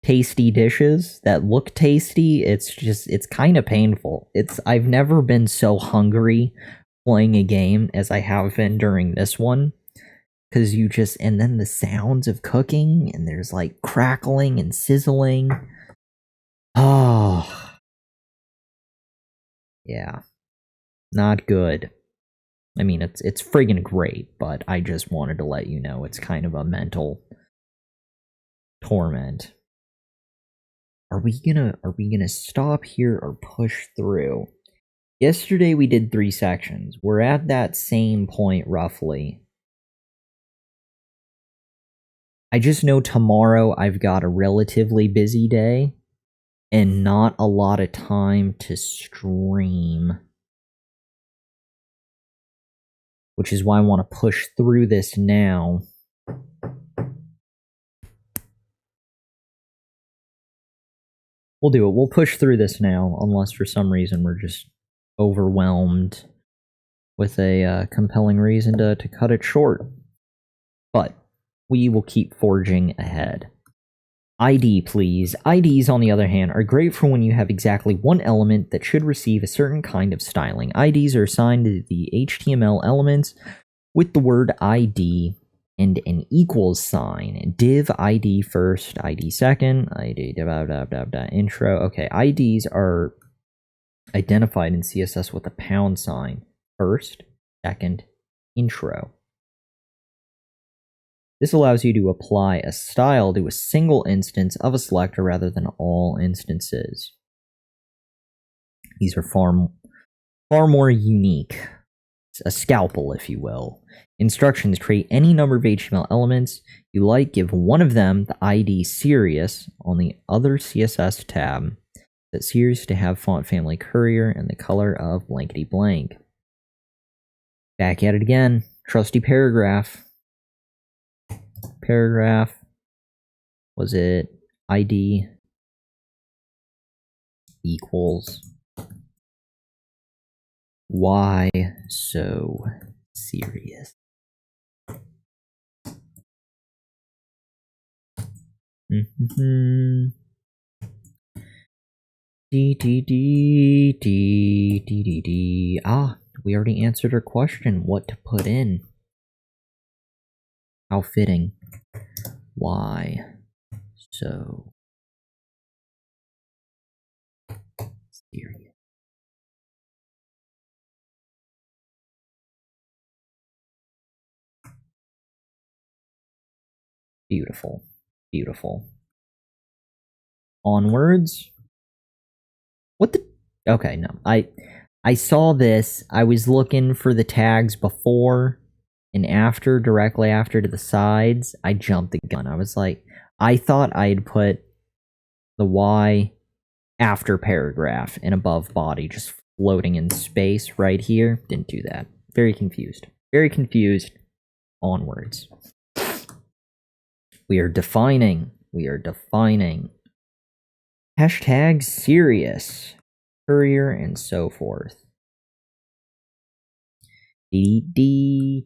tasty dishes that look tasty. It's kind of painful. I've never been so hungry playing a game as I have been during this one. Because and then the sounds of cooking, and there's like crackling and sizzling. Oh. Yeah. Not good. I mean, it's friggin' great, but I just wanted to let you know it's kind of a mental torment. Are we gonna stop here or push through? Yesterday we did 3 sections. We're at that same point roughly. I just know tomorrow I've got a relatively busy day and not a lot of time to stream. Which is why I want to push through this now. We'll do it. We'll push through this now, unless for some reason we're just overwhelmed with a compelling reason to cut it short. But we will keep forging ahead. ID, please. IDs, on the other hand, are great for when you have exactly one element that should receive a certain kind of styling. IDs are assigned to the HTML elements with the word ID and an equals sign. Div ID first, ID second, ID intro. Okay, IDs are identified in CSS with a pound sign. First, second, intro. This allows you to apply a style to a single instance of a selector rather than all instances. These are far more unique. A scalpel, if you will. Instructions: create any number of HTML elements you like. Give one of them the ID serious on the other CSS tab. Set serious to have font family Courier and the color of blankety blank. Back at it again. Trusty paragraph. Paragraph. Was it ID equals why so serious? Ah, we already answered our question. What to put in? How fitting. Why so serious? Beautiful. Beautiful. Onwards. What the? Okay, no. I saw this. I was looking for the tags before and after, directly after to the sides. I jumped the gun. I was like, I thought I'd put the Y after paragraph and above body, just floating in space right here. Didn't do that. Very confused. Very confused. Onwards. We are defining. We are defining. Hashtag serious. Courier and so forth. D.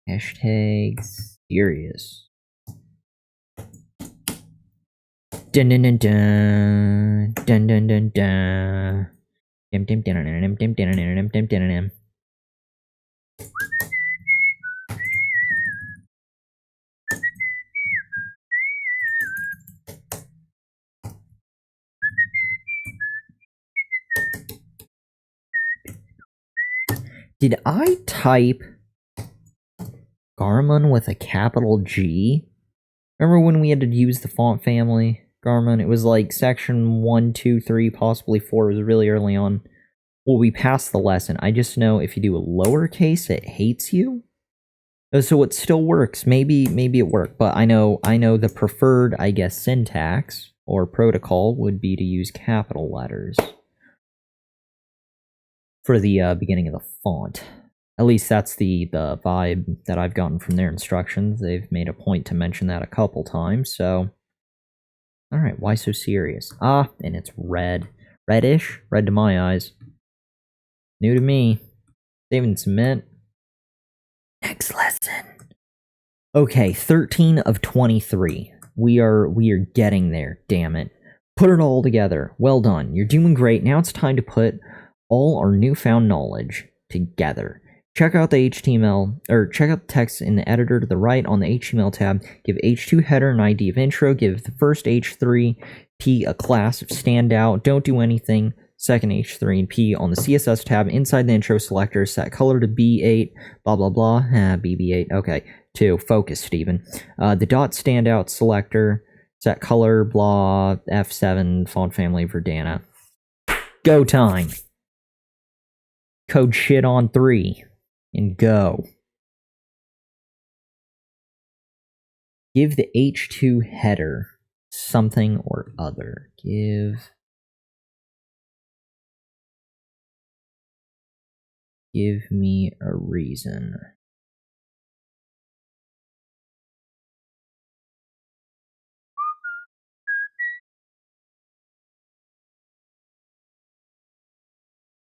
Hashtag serious. Dun dun dun dun dun dun dun dun. Dim dim dim dim dim dim dim dim dim dim. Did I type Garmin with a capital G? Remember when we had to use the font family? Garmin, it was like section 1, 2, 3, possibly 4. It was really early on. Well, we passed the lesson. I just know if you do a lowercase, it hates you. So it still works. Maybe it worked, but I know the preferred, I guess, syntax or protocol would be to use capital letters for the beginning of the font. At least that's the vibe that I've gotten from their instructions. They've made a point to mention that a couple times, so... Alright, why so serious? Ah, and it's red. Reddish? Red to my eyes. New to me. Save and submit. Next lesson. Okay, 13 of 23. We are getting there, damn it. Put it all together. Well done. You're doing great. Now it's time to put all our newfound knowledge together. Check out the HTML, or check out the text in the editor to the right on the HTML tab. Give H2 header an ID of intro. Give the first H3P a class of standout. Don't do anything. Second H3 and P on the CSS tab inside the intro selector. Set color to B8. Blah blah blah. BB8. Okay. 2. Focus, Steven. The dot standout selector. Set color. Blah. F7 font family Verdana. Go time. Code shit on 3. And go. Give the H2 header something or other. Give me a reason.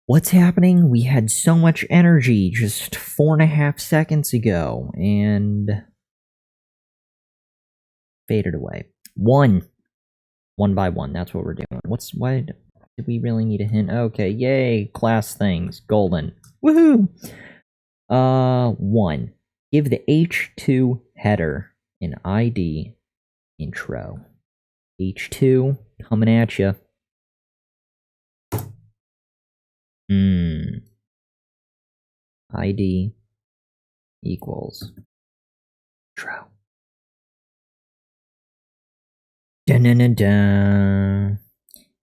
What's happening? We had so much energy just 4.5 seconds ago, and faded away. One by one. That's what we're doing. Why did we really need a hint? Okay, yay, class things, golden, woohoo. 1. Give the H2 header an ID intro. H2 coming at you. ID equals intro. Dun dun dun dun.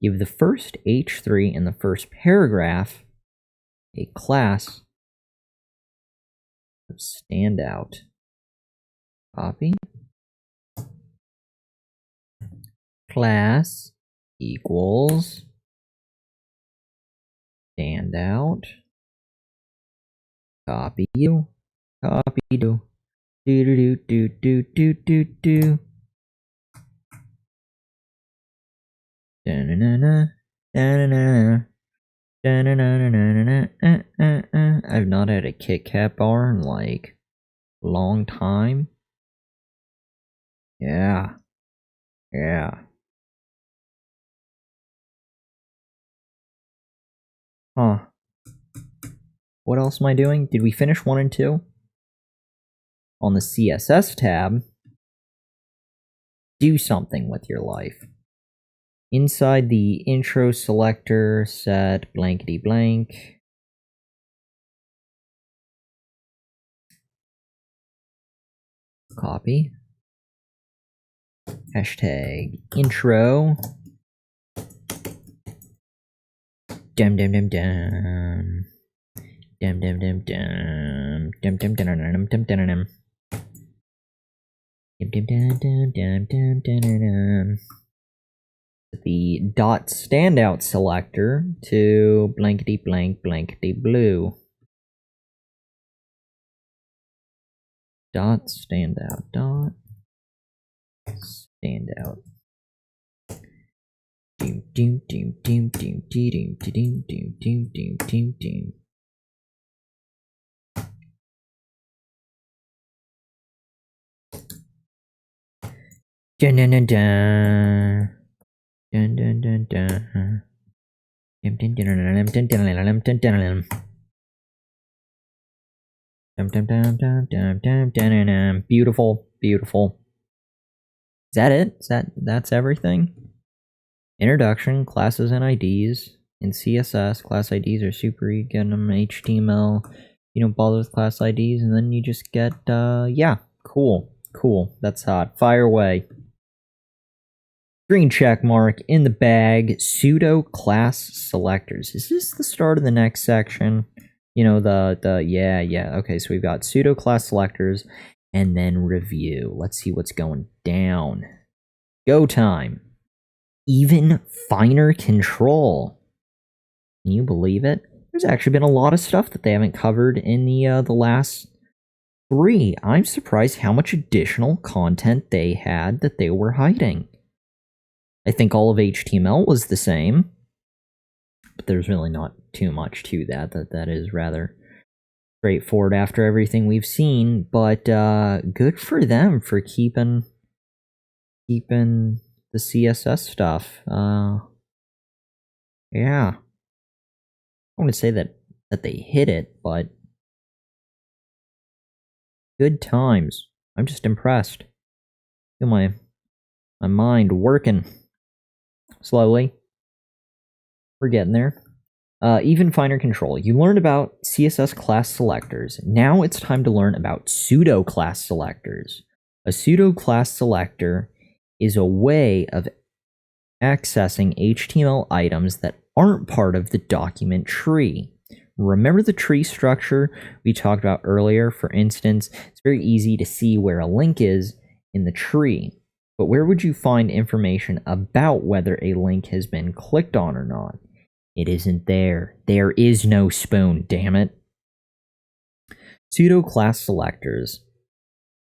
Give the first H3 in the first paragraph a class of standout. Copy. Class equals standout. Copy you. Copy do. Do do do do do do do. Da-na-na-na. Da-na-na-na. Da-na-na-na-na-na. I've not had a Kit Kat bar in like a long time. Yeah. Huh. What else am I doing? Did we finish 1 and 2? On the CSS tab, do something with your life. Inside the intro selector, set blankety blank. Copy. Hashtag intro. Dum dum dum dum. Dum dum dum dum. Dum dum dum dum dum dum dum. The dot standout selector to blankety blank blankety blue. dot standout dot standout. Doom doom doom doom doom doom doom doom doom doom doom doom. Dun dun dun dun dun dun dun dun. Beautiful, beautiful. Is that it? That's everything? Introduction, classes and IDs. In CSS, class IDs are super easy. Get them in HTML. You don't bother with class IDs, and then you just get, yeah, cool. That's hot. Fire away. Green check mark in the bag. Pseudo class selectors. Is this the start of the next section? You know, yeah. Okay, so we've got pseudo class selectors and then review. Let's see what's going down. Go time. Even finer control. Can you believe it? There's actually been a lot of stuff that they haven't covered in the last 3. I'm surprised how much additional content they had that they were hiding. I think all of HTML was the same, but there's really not too much to that. That is rather straightforward after everything we've seen, but good for them for keeping the CSS stuff. Yeah. I want to say that they hit it, but good times. I'm just impressed. Feel my mind working slowly. We're getting there. Even finer control. You learned about CSS class selectors. Now it's time to learn about pseudo class selectors. A pseudo class selector is a way of accessing HTML items that aren't part of the document tree. Remember the tree structure we talked about earlier? For instance, it's very easy to see where a link is in the tree, but where would you find information about whether a link has been clicked on or not? It isn't there. There is no spoon, damn it. Pseudo class selectors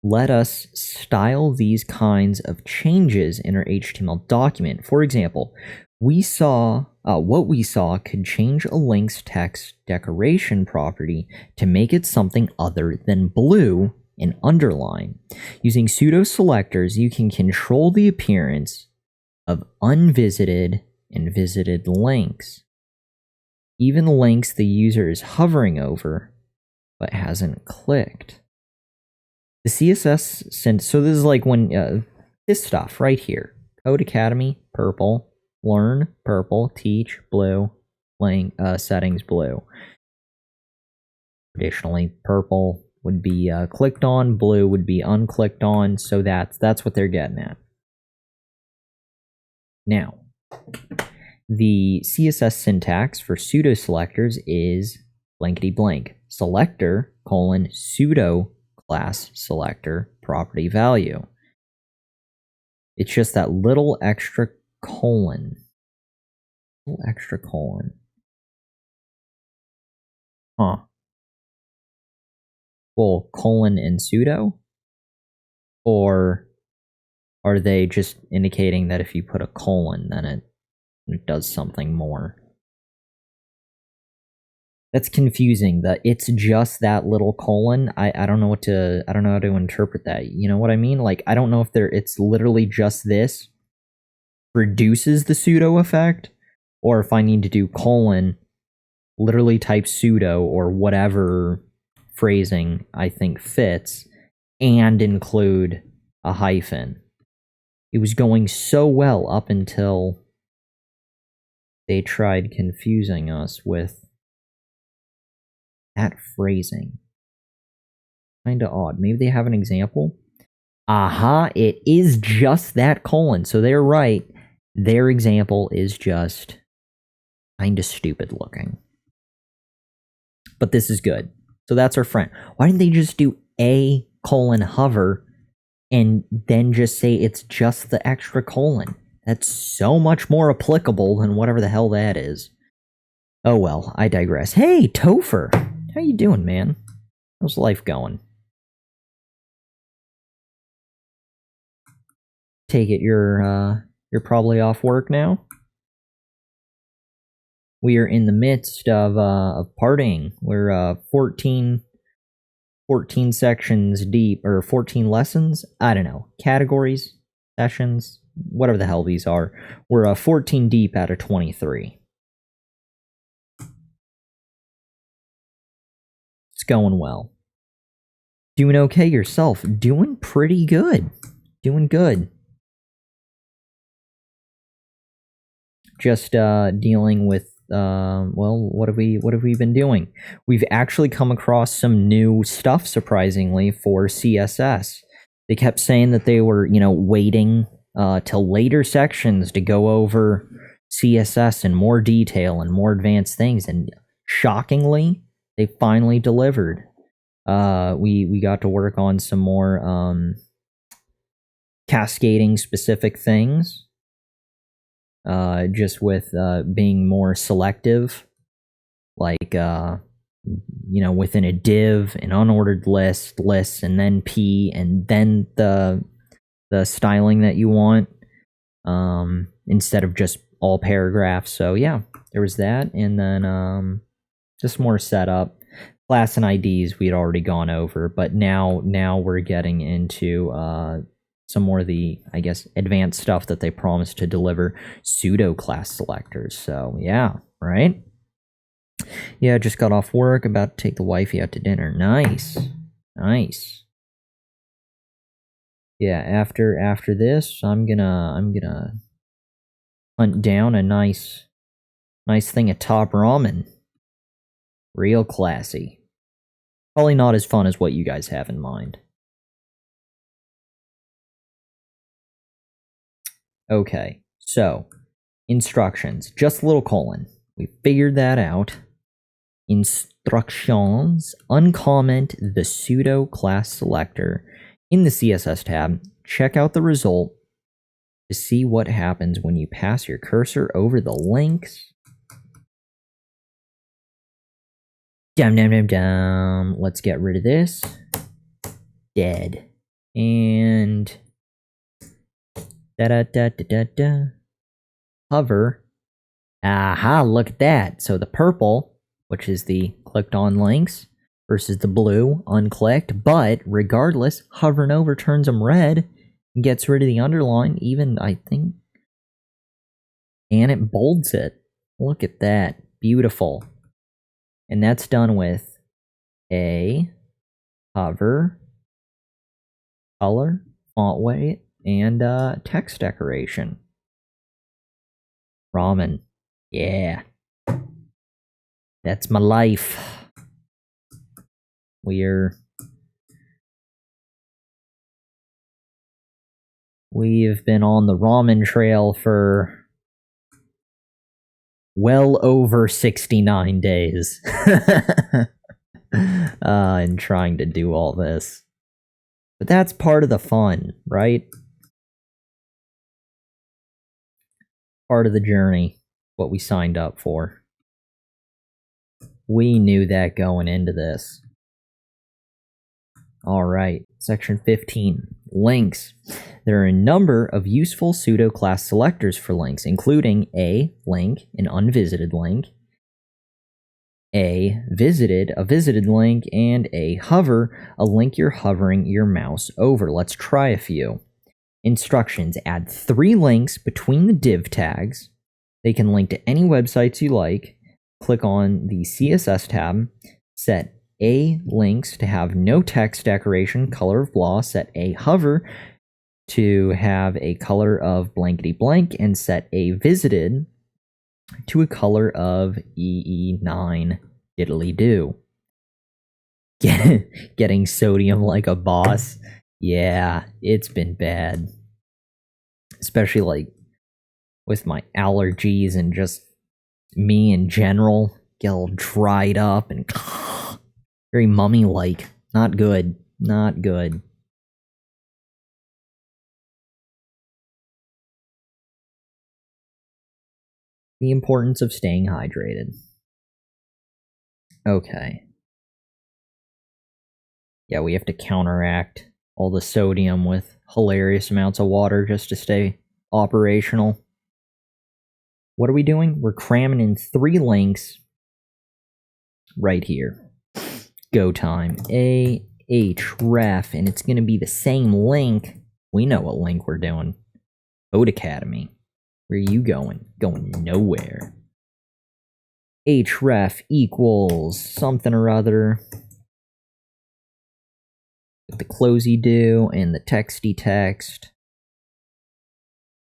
let us style these kinds of changes in our HTML document. For example, what we saw could change a link's text decoration property to make it something other than blue and underline. Using pseudo selectors, you can control the appearance of unvisited and visited links. Even links the user is hovering over but hasn't clicked. The CSS sent, so this is like when this stuff right here. Codecademy, purple. Learn, purple. Teach, blue. Settings, blue. Traditionally, purple would be clicked on, blue would be unclicked on, so that's what they're getting at. Now, the CSS syntax for pseudo selectors is blankety blank. Selector, pseudo class selector property value. It's just that little extra colon. Huh. Well, colon and pseudo? Or are they just indicating that if you put a colon, then it does something more? That's confusing. It's just that little colon. I don't know how to interpret that. You know what I mean? Like, I don't know if it's literally just this reduces the pseudo effect, or if I need to do colon, literally type pseudo or whatever phrasing I think fits, and include a hyphen. It was going so well up until they tried confusing us with that phrasing. Kinda odd. Maybe they have an example? Aha, it is just that colon. So they're right. Their example is just kinda stupid looking. But this is good. So that's our friend. Why didn't they just do a colon hover and then just say it's just the extra colon? That's so much more applicable than whatever the hell that is. Oh well, I digress. Hey, Topher! How you doing, man? How's life going? Take it you're probably off work now? We are in the midst of partying. We're 14 sections deep, or 14 lessons? I don't know. Categories? Sessions? Whatever the hell these are. We're 14 deep out of 23. It's going well. Doing okay yourself? Doing pretty good. Doing good. Just dealing with well, what have we been doing? We've actually come across some new stuff, surprisingly, for CSS. They kept saying that they were, waiting till later sections to go over CSS in more detail and more advanced things, and shockingly, they finally delivered. We got to work on some more cascading specific things. Just with being more selective, like within a div, an unordered lists, and then p, and then the styling that you want, instead of just all paragraphs. So yeah, there was that, and then just more setup. Class and IDs we had already gone over, but now we're getting into some more of the, I guess, advanced stuff that they promised to deliver, pseudo class selectors. So yeah, right? Yeah, just got off work, about to take the wifey out to dinner. Nice. Yeah, after this, I'm gonna hunt down a nice thing of top ramen. Real classy. Probably not as fun as what you guys have in mind. Okay, so instructions, just a little colon. We figured that out. Instructions, uncomment the pseudo class selector in the CSS tab. Check out the result to see what happens when you pass your cursor over the links. Let's get rid of this. Dead. And hover. Aha, look at that. So the purple, which is the clicked on links, versus the blue, unclicked, but regardless, hovering over turns them red and gets rid of the underline, even, I think, and it bolds it. Look at that. Beautiful. And that's done with a hover, color, font weight, and text decoration. Ramen. Yeah. That's my life. We've been on the ramen trail for well over 69 days. And trying to do all this. But that's part of the fun, right? Part of the journey, what we signed up for. We knew that going into this. Alright, section 15, links. There are a number of useful pseudo-class selectors for links, including a link, an unvisited link, a visited link, and a hover, a link you're hovering your mouse over. Let's try a few. Instructions, add 3 links between the div tags. They can link to any websites you like. Click on the CSS tab. Set a links to have no text decoration, color of blah. Set a hover to have a color of blankety blank, and set a visited to a color of EE9 diddly do. Getting sodium like a boss. Yeah, it's been bad. Especially like with my allergies and just me in general. Get all dried up and very mummy-like. Not good. Not good. The importance of staying hydrated. Okay. Yeah, we have to counteract all the sodium with hilarious amounts of water just to stay operational. What are we doing? We're cramming in 3 links right here. Go time, href, and it's going to be the same link. We know what link we're doing. Codecademy. Where are you going? Going nowhere. Href equals something or other. The closey do and the texty text.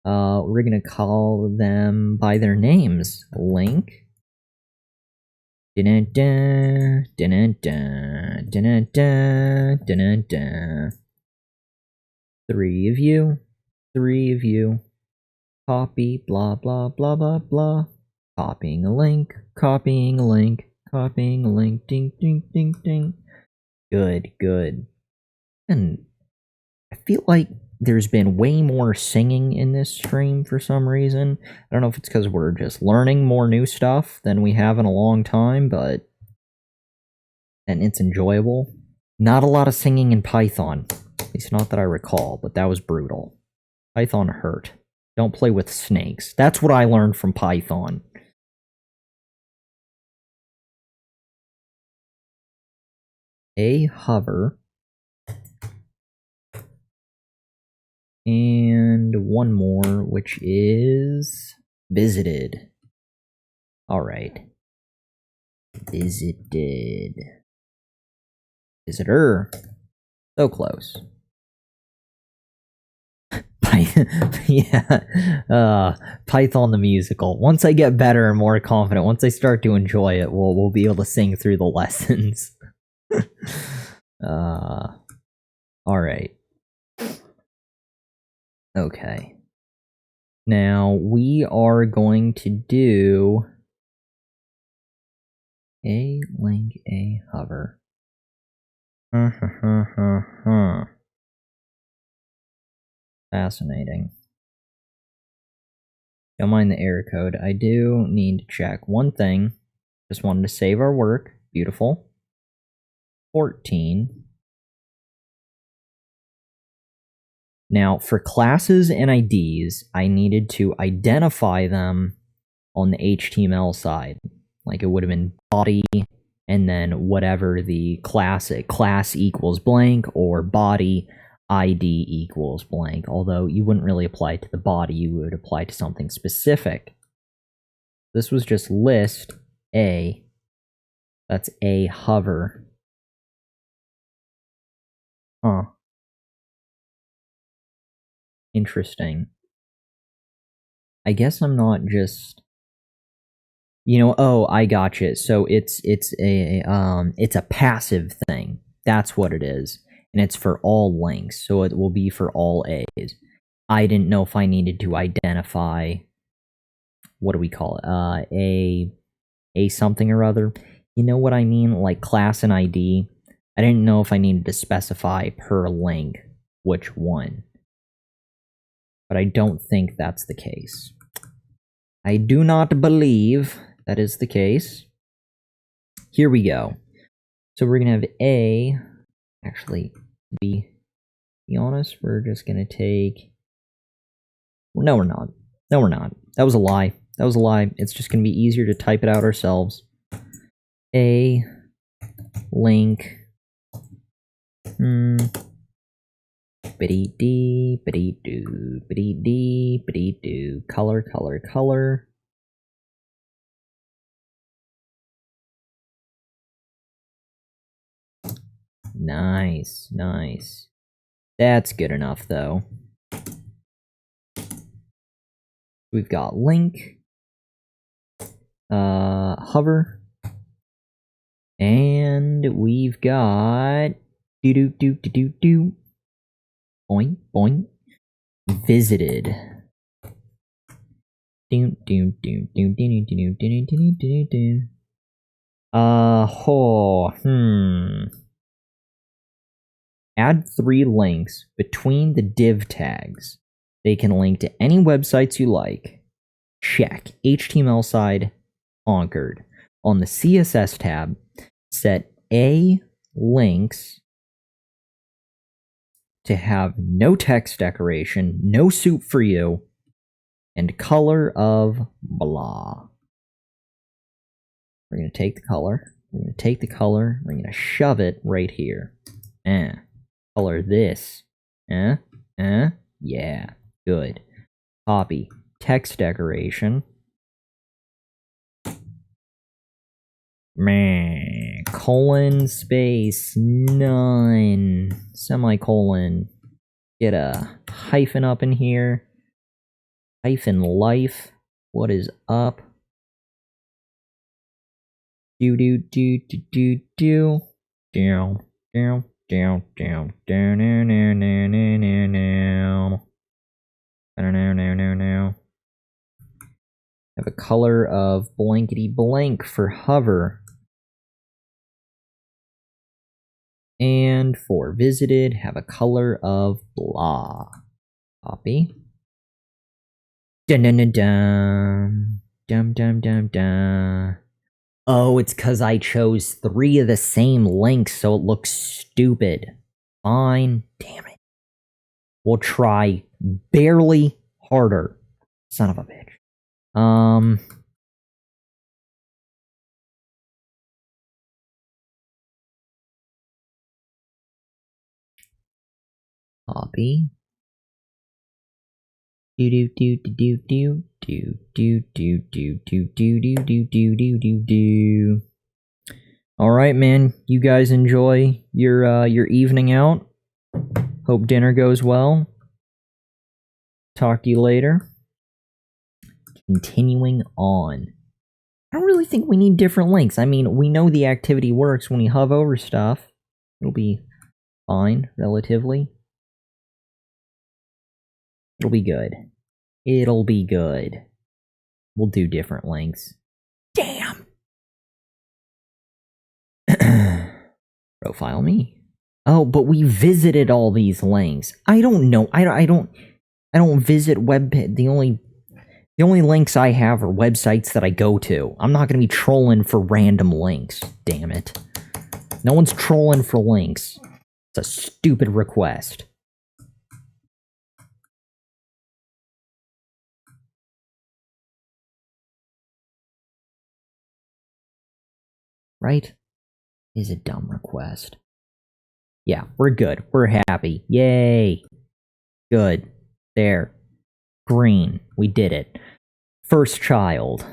We're gonna call them by their names. Link. Dun-dun-dun, dun-dun-dun, dun-dun-dun, dun-dun-dun. 3 of you. 3 of you. Copy, blah, blah, blah, blah, blah. Copying a link, copying a link, copying a link, ding, ding, ding, ding. Good, good. And I feel like there's been way more singing in this stream for some reason. I don't know if it's because we're just learning more new stuff than we have in a long time, and it's enjoyable. Not a lot of singing in Python. At least not that I recall, but that was brutal. Python hurt. Don't play with snakes. That's what I learned from Python. A hover. And one more, which is visited. Alright. Visited. Visitor. So close. Yeah. Python the musical. Once I get better and more confident, once I start to enjoy it, we'll be able to sing through the lessons. Alright. Okay. Now we are going to do a link, a hover. Fascinating. Don't mind the error code. I do need to check one thing. Just wanted to save our work. Beautiful. 14. Now, for classes and IDs, I needed to identify them on the HTML side. Like it would have been body, and then whatever the class equals blank, or body ID equals blank. Although you wouldn't really apply it to the body, you would apply to something specific. This was just list A. That's a hover. Huh. Interesting. I guess I'm not just, oh, I gotcha. So it's a passive thing. That's what it is. And it's for all links. So it will be for all A's. I didn't know if I needed to identify, what do we call it? A something or other. You know what I mean? Like class and ID. I didn't know if I needed to specify per link which one. But I don't think that's the case. I do not believe that is the case. Here we go. So we're going to have A. Actually, to be honest, we're just going to take... No, we're not. No, we're not. That was a lie. That was a lie. It's just going to be easier to type it out ourselves. A link... Biddy-dee, biddy-doo, biddy-dee, biddy-doo. Color, color, color. Nice, nice. That's good enough, though. We've got link. Hover. And we've got... do-do-do-do-do-do. Boing, boing. Visited. Add 3 links between the div tags. They can link to any websites you like. Check. HTML side conquered. On the CSS tab, set A links to have no text decoration, no soup for you, and color of blah. We're going to take the color. We're going to take the color. We're going to shove it right here. Color this. Yeah. Good. Copy. Text decoration. Colon space none. Semicolon. Get a hyphen up in here. Hyphen life. What is up? Do. Down. Have a color of blankety blank for hover. And for visited, have a color of blah. Copy. Dum. Oh, it's because I chose 3 of the same links, so it looks stupid. Fine. Damn it. We'll try barely harder. Son of a bitch. Copy. Do. All right, man. You guys enjoy your evening out. Hope dinner goes well. Talk to you later. Continuing on. I don't really think we need different links. I mean, we know the activity works when you hover over stuff. It'll be fine, relatively. It'll be good. It'll be good. We'll do different links. Damn! Profile me. Oh, but we visited all these links. I don't know. I don't visit web. The only links I have are websites that I go to. I'm not going to be trolling for random links. Damn it. No one's trolling for links. It's a stupid request. Right? Is a dumb request. Yeah, we're good. We're happy. Yay. Good. There. Green. We did it. First child.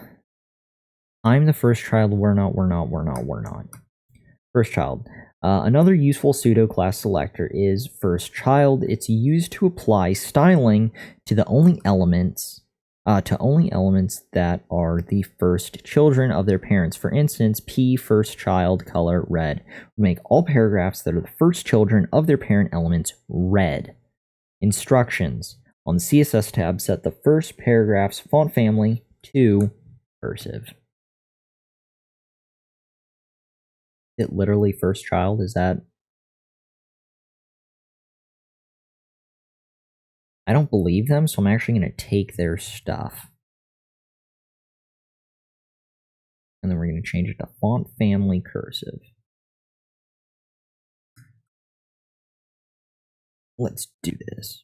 I'm the first child. We're not. First child. Another useful pseudo-class selector is first child. It's used to apply styling to the only elements that are the first children of their parents. For instance, P first child color red. We make all paragraphs that are the first children of their parent elements red. Instructions. On the CSS tab, set the first paragraph's font family to cursive. It literally first child, is that? I don't believe them, so I'm actually going to take their stuff. And then we're going to change it to font family cursive. Let's do this.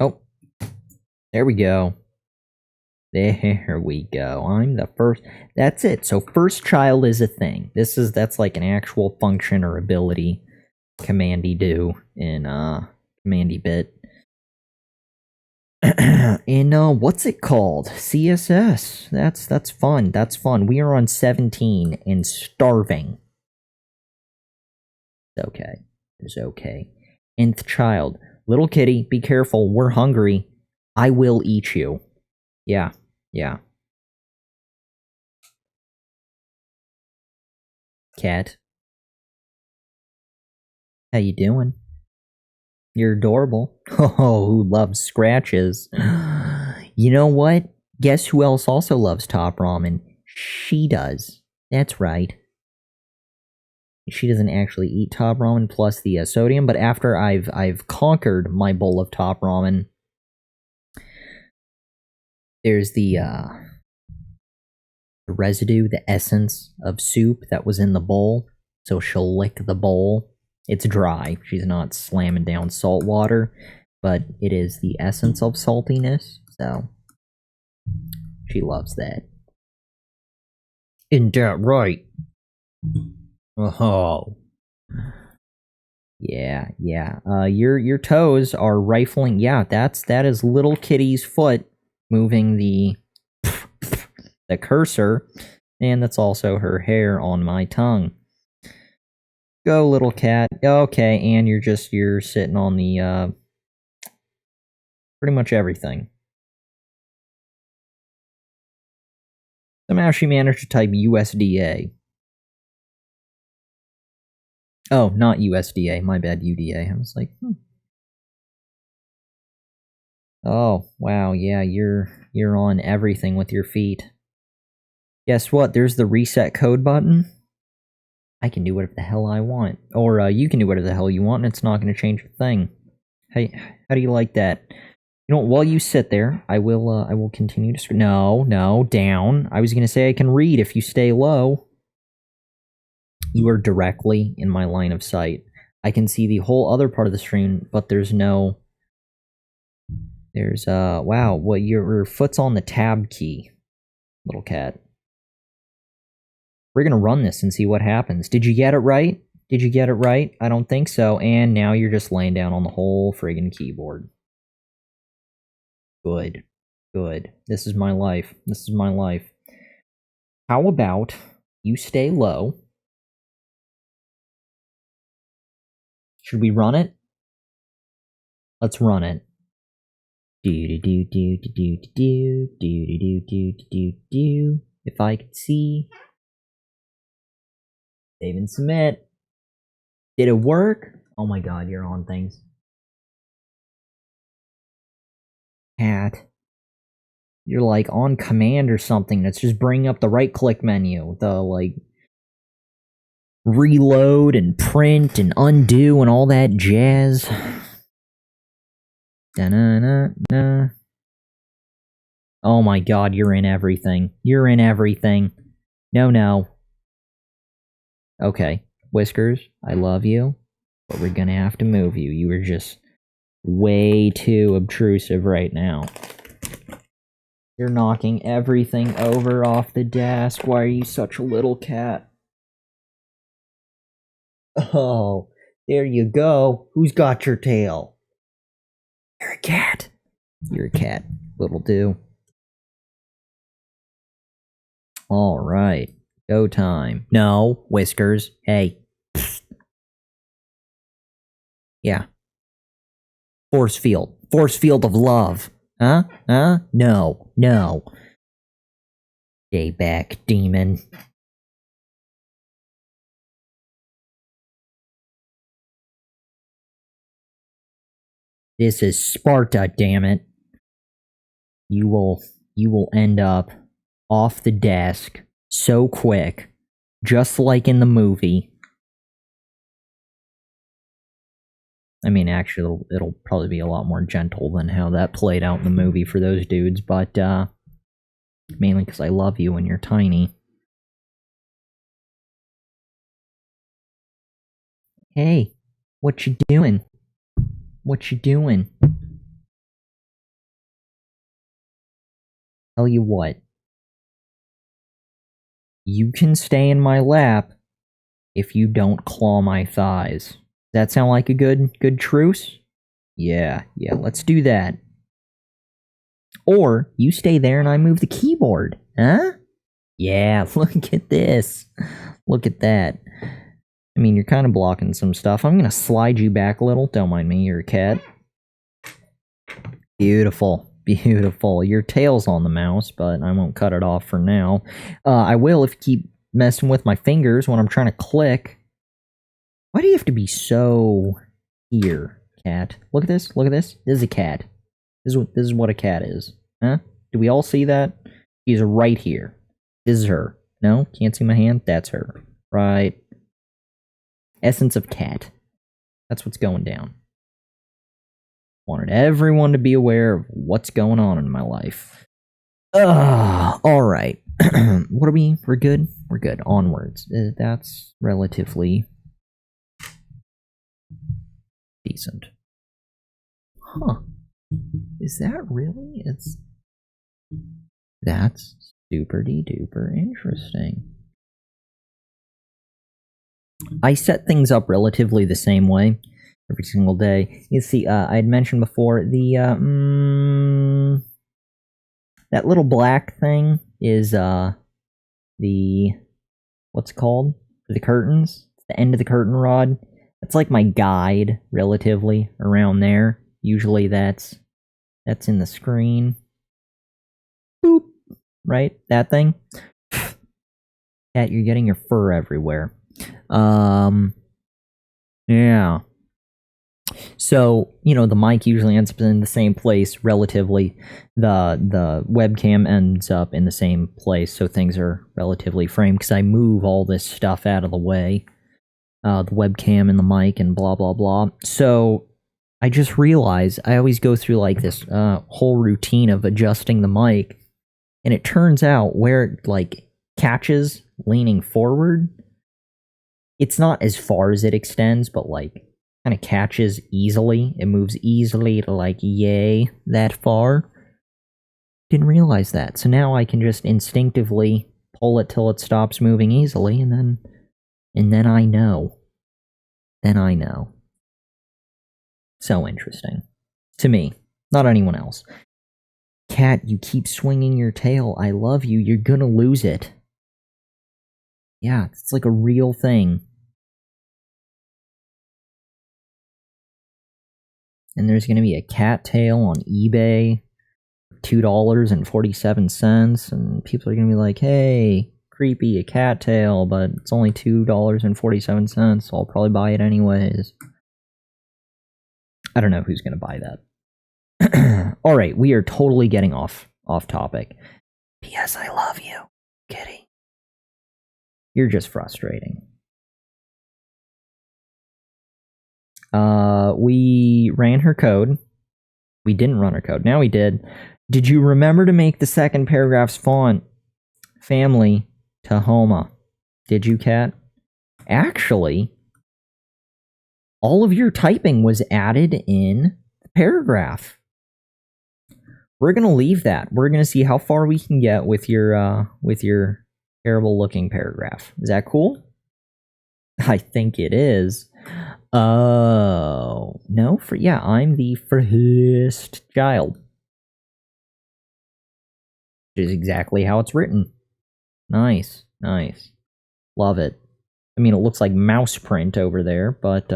Oh, there we go. There we go. I'm the first. That's it. So first child is a thing. That's like an actual function or ability commandy do in commandy bit. In what's it called? CSS. That's fun. That's fun. We are on 17 and starving. It's okay. It's okay. Nth child. Little kitty, be careful. We're hungry. I will eat you. Yeah. Cat. How you doing? You're adorable. Oh, who loves scratches? You know what? Guess who else also loves top ramen? She does. That's right. She doesn't actually eat top ramen plus the sodium, but after I've conquered my bowl of top ramen, there's the the residue, the essence of soup that was in the bowl. So she'll lick the bowl. It's dry. She's not slamming down salt water, but it is the essence of saltiness. So she loves that. Isn't that right? Oh. Yeah. Your toes are rifling. Yeah, that is little kitty's foot moving the cursor, and that's also her hair on my tongue. Go, little cat. Okay, and you're sitting on the pretty much everything. Somehow she managed to type USDA. Oh, not USDA. My bad, UDA. I was like, Oh, wow, yeah, you're on everything with your feet. Guess what? There's the reset code button. I can do whatever the hell I want. Or you can do whatever the hell you want, and it's not going to change a thing. Hey, how do you like that? You know, while you sit there, I will continue to... No, down. I was going to say I can read if you stay low. You are directly in my line of sight. I can see the whole other part of the screen, but there's no... There's, wow, well, your foot's on the tab key, little cat. We're gonna run this and see what happens. Did you get it right? Did you get it right? I don't think so, and now you're just laying down on the whole friggin' keyboard. Good. This is my life. How about you stay low? Should we run it? Let's run it. If I could see. Save and submit. Did it work? Oh my god, you're on things. Cat. You're like on command or something. That's just bringing up the right click menu. The like reload and print and undo and all that jazz. Da-na-na-na. Oh my god, you're in everything. No. Okay, Whiskers, I love you, but we're gonna have to move you. You are just way too obtrusive right now. You're knocking everything over off the desk. Why are you such a little cat? Oh, there you go. Who's got your tail? You're a cat. You're a cat, little do. Alright, go time. No, Whiskers. Hey. Yeah. Force field of love. Huh? No. Stay back, demon. This is Sparta, damn it. You will end up off the desk so quick, just like in the movie. I mean, actually, it'll probably be a lot more gentle than how that played out in the movie for those dudes, but, mainly because I love you and you're tiny. Hey, what you doing? Tell you what. You can stay in my lap if you don't claw my thighs. Does that sound like a good truce? Yeah, let's do that. Or, you stay there and I move the keyboard, huh? Yeah, look at this. Look at that. I mean, you're kind of blocking some stuff. I'm gonna slide you back a little. Don't mind me, you're a cat. Beautiful. Your tail's on the mouse, but I won't cut it off for now. I will if you keep messing with my fingers when I'm trying to click. Why do you have to be so here, cat? Look at this. This is a cat. This is what a cat is. Huh? Do we all see that? She's right here. This is her. No? Can't see my hand? That's her. Right. Essence of cat. That's what's going down. Wanted everyone to be aware of what's going on in my life. Ugh. Alright. What are we? We're good? We're good. Onwards. That's relatively decent. Huh. Is that really? That's super-duper interesting. I set things up relatively the same way every single day. You see, I had mentioned before, that little black thing is, what's it called? The curtains? The end of the curtain rod. That's like my guide, relatively, around there. Usually that's in the screen. Boop. Right? That thing. Cat, you're getting your fur everywhere. Yeah. So, the mic usually ends up in the same place, relatively. The webcam ends up in the same place, so things are relatively framed, because I move all this stuff out of the way. The webcam and the mic and blah, blah, blah. So, I just realized I always go through, like, this whole routine of adjusting the mic, and it turns out where it, like, catches leaning forward, it's not as far as it extends, but, like, kind of catches easily. It moves easily to, like, yay, that far. Didn't realize that. So now I can just instinctively pull it till it stops moving easily, and then I know. Then I know. So interesting. To me. Not anyone else. Cat, you keep swinging your tail. I love you. You're gonna lose it. Yeah, it's like a real thing. And there's gonna be a cat tail on eBay. $2.47, and people are gonna be like, hey, creepy, a cat tail, but it's only $2.47, so I'll probably buy it anyways. I don't know who's gonna buy that. Alright, we are totally getting off topic. P.S. I love you, kitty. You're just frustrating. We ran her code. We didn't run her code. Now we did. Did you remember to make the second paragraph's font family Tahoma? Did you, Cat? Actually, all of your typing was added in the paragraph. We're gonna leave that. We're gonna see how far we can get with your terrible looking paragraph. Is that cool? I think it is. Oh no, I'm the first child. Which is exactly how it's written. Nice. Love it. I mean, it looks like mouse print over there, but,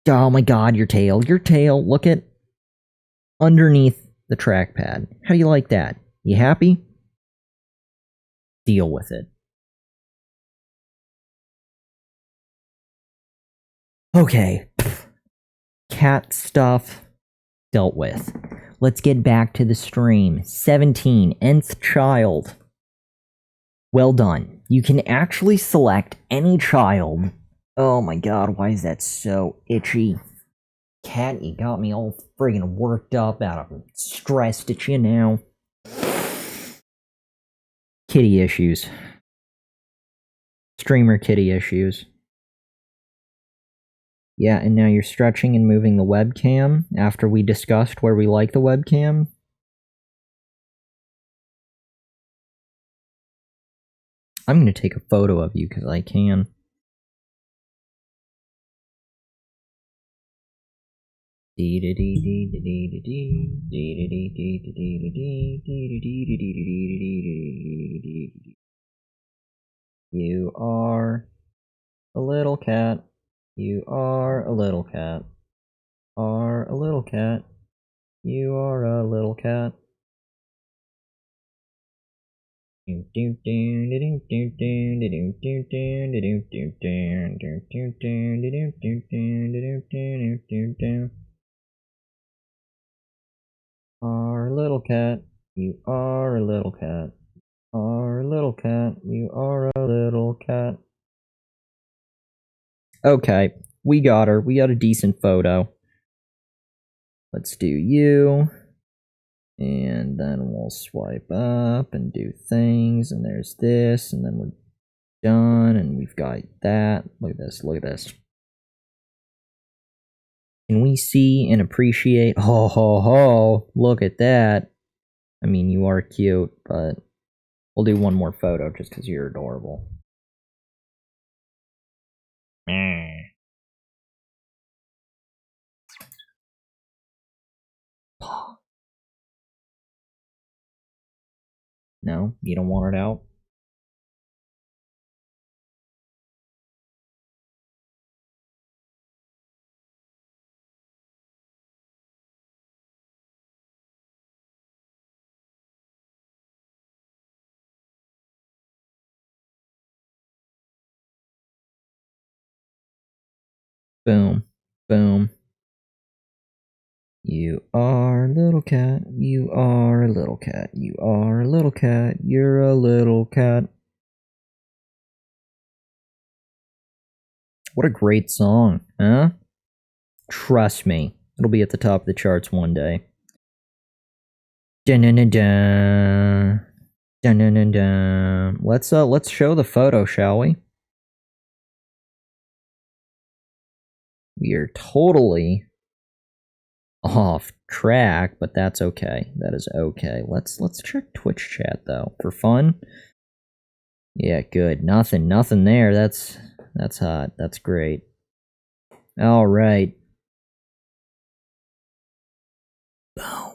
oh my god, your tail. Look at underneath the trackpad. How do you like that? You happy? Deal with it. Okay. Cat stuff dealt with. Let's get back to the stream. 17, nth child. Well done. You can actually select any child. Oh my god, why is that so itchy? Cat, you got me all friggin' worked up, out of stressed at you now. Kitty issues. Streamer kitty issues. Yeah, and now you're stretching and moving the webcam after we discussed where we like the webcam. I'm gonna take a photo of you because I can. You are a little cat. You are a little cat. Are a little cat. You are a little cat. Are a little cat. You are a little cat. Are a little cat. You are a little cat. Okay, we got her. We got a decent photo. Let's do you. And then we'll swipe up and do things, and there's this, and then we're done, and we've got that. Look at this, look at this. Can we see and appreciate? Ho ho ho, look at that. I mean, you are cute, but we'll do one more photo just because you're adorable. No, you don't want it out? Boom, boom. You are a little cat, you are a little cat, you are a little cat, you're a little cat. What a great song, huh? Trust me, it'll be at the top of the charts one day. Dun dun dun dun. Dun dun dun dun. Let's show the photo, shall we? We are totally off track, but that's okay. That is okay. Let's check Twitch chat though for fun. Yeah, good. Nothing there. That's hot. That's great. All right. Boom.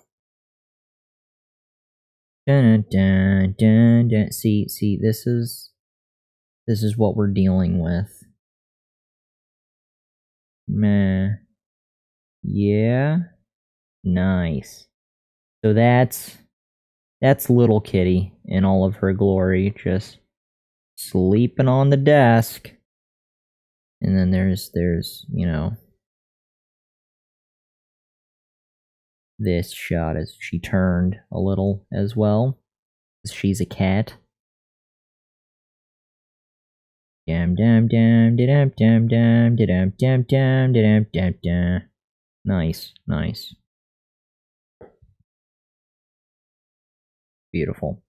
Dun dun dun dun. See, this is what we're dealing with. Meh. Yeah. Nice. So that's little kitty in all of her glory, just sleeping on the desk. And then there's you know, this shot as she turned a little as well. She's a cat. Dum dum dum dum dum dum dum dum dum dum dum dum. Nice, nice. Beautiful.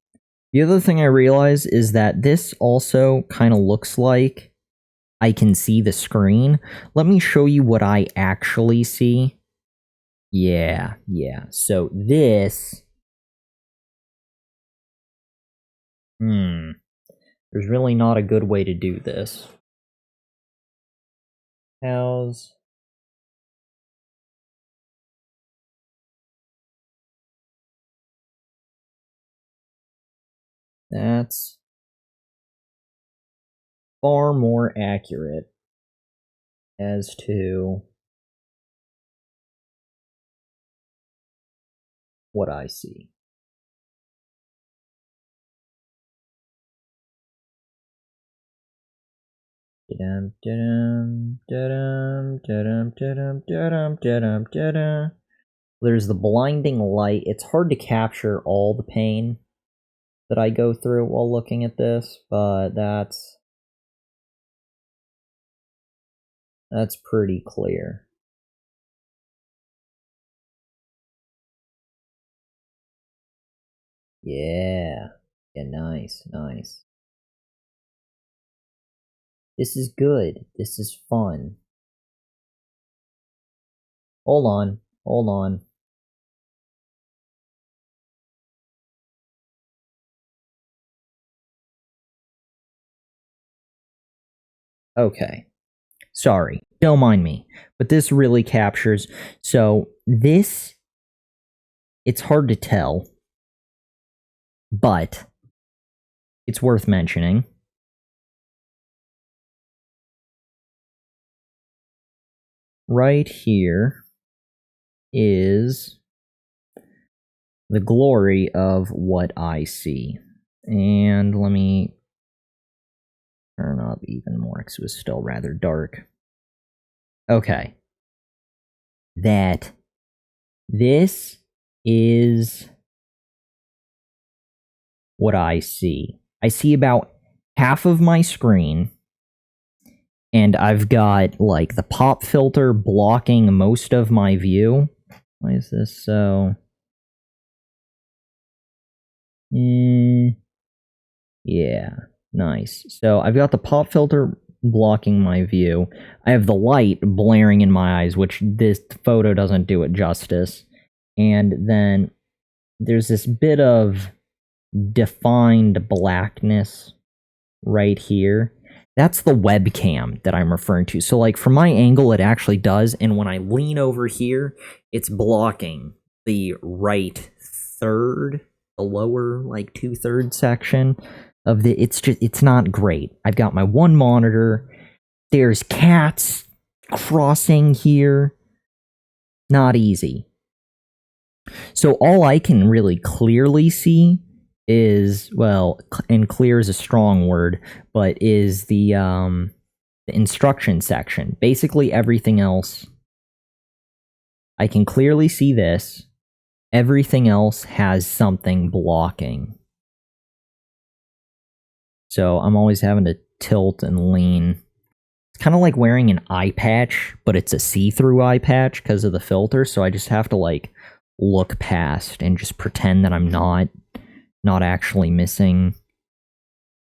The other thing I realize is that this also kind of looks like I can see the screen. Let me show you what I actually see. Yeah. So this... There's really not a good way to do this. How's... That's far more accurate as to what I see. There's the blinding light. It's hard to capture all the pain that I go through while looking at this, but that's pretty clear. Yeah, nice. This is good. This is fun. Hold on. Okay. Sorry, don't mind me. But this really captures... So, this... It's hard to tell. But... It's worth mentioning. Right here is the glory of what I see. And let me turn up even more because it was still rather dark. Okay. That this is what I see. I see about half of my screen, and I've got like the pop filter blocking most of my view. Why is this so... Yeah, nice. So I've got the pop filter blocking my view. I have the light blaring in my eyes, which this photo doesn't do it justice. And then there's this bit of defined blackness right here. That's the webcam that I'm referring to. So like from my angle, it actually does. And when I lean over here, it's blocking the right third, the lower like 2/3 section of the, it's not great. I've got my one monitor. There's cats crossing here. Not easy. So all I can really clearly see is, well, and clear is a strong word, but is the instruction section. Basically everything else, I can clearly see this. Everything else has something blocking. So I'm always having to tilt and lean. It's kind of like wearing an eye patch, but it's a see-through eye patch because of the filter, so I just have to like look past and just pretend that I'm not actually missing